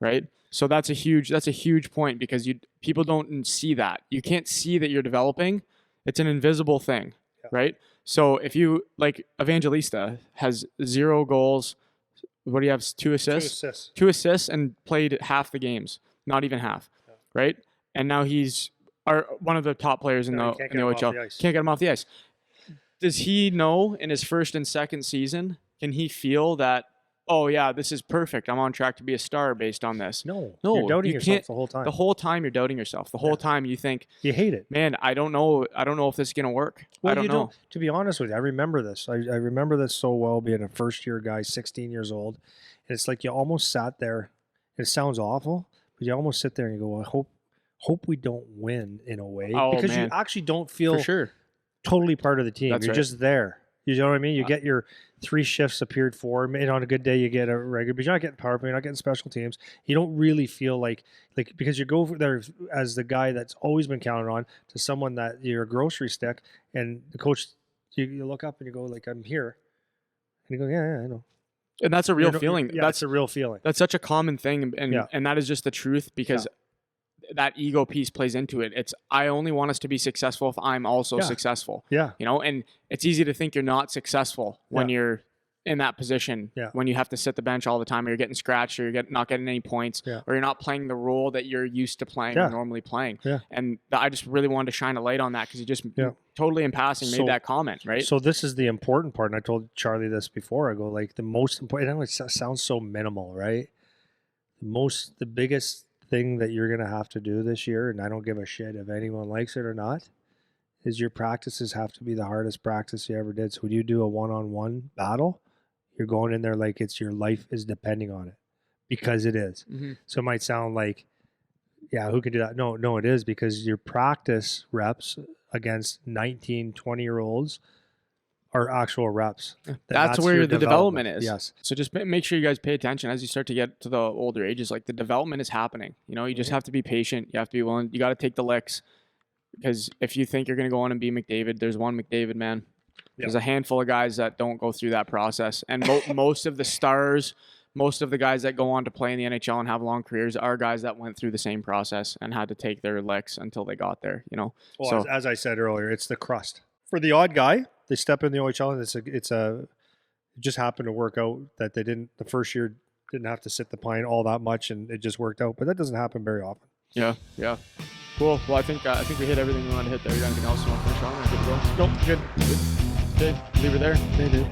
right? So that's a huge point, because people don't see that. You can't see that you're developing. It's an invisible thing, right? So if you, Evangelista has 0 goals, what do you have? 2 assists? 2 assists and played half the games, not even half, right? And now he's one of the top players in the OHL. Can't get him off the ice. Does he know in his first and second season, can he feel that, oh yeah, this is perfect, I'm on track to be a star based on this? No, you're doubting yourself the whole time. The whole time you're doubting yourself. The whole time you think, you hate it. Man, I don't know if this is going to work. Well, I don't know. To be honest with you, I remember this. I remember this so well, being a first-year guy, 16 years old. And it's like you almost sat there, and it sounds awful, but you almost sit there and you go, well, I hope we don't win in a way. Because you actually don't feel for sure totally part of the team. That's You're right. just there. You know what I mean? You get your 3 shifts appeared for, and on a good day you get a regular, but you're not getting power play, you're not getting special teams. You don't really feel like because you go there as the guy that's always been counted on to someone that you're a grocery stick, and the coach, you look up and you go I'm here, and you go, yeah, I know. And that's a real feeling. Yeah, that's a real feeling. That's such a common thing, and that is just the truth, because that ego piece plays into it. It's, I only want us to be successful if I'm also successful. Yeah. And it's easy to think you're not successful when you're in that position, when you have to sit the bench all the time, or you're getting scratched, or you're not getting any points, or you're not playing the role that you're used to playing or normally playing. Yeah. And I just really wanted to shine a light on that, because he just totally in passing made that comment, right? So this is the important part, and I told Charlie this before. I go, the most important, I know it sounds so minimal, right? The biggest thing that you're going to have to do this year, and I don't give a shit if anyone likes it or not, is your practices have to be the hardest practice you ever did. So when you do a one-on-one battle, you're going in there like it's your life is depending on it, because it is. Mm-hmm. So it might sound like, who can do that? No, it is, because your practice reps against 19, 20-year-olds are actual reps. That's where the development is. Yes. So just make sure you guys pay attention as you start to get to the older ages. The development is happening. You just have to be patient. You have to be willing. You got to take the licks, because if you think you're going to go on and be McDavid, there's one McDavid, man. There's a handful of guys that don't go through that process. And most of the stars, most of the guys that go on to play in the NHL and have long careers are guys that went through the same process and had to take their licks until they got there, Well, so, as I said earlier, it's the crust. For the odd guy, they step in the OHL, and it just happened to work out that the first year didn't have to sit the pine all that much, and it just worked out. But that doesn't happen very often. Yeah. Cool. Well, I think we hit everything we wanted to hit there. You got anything else you want to finish on? Or good to go? Nope, good. Okay, leave her there. They do.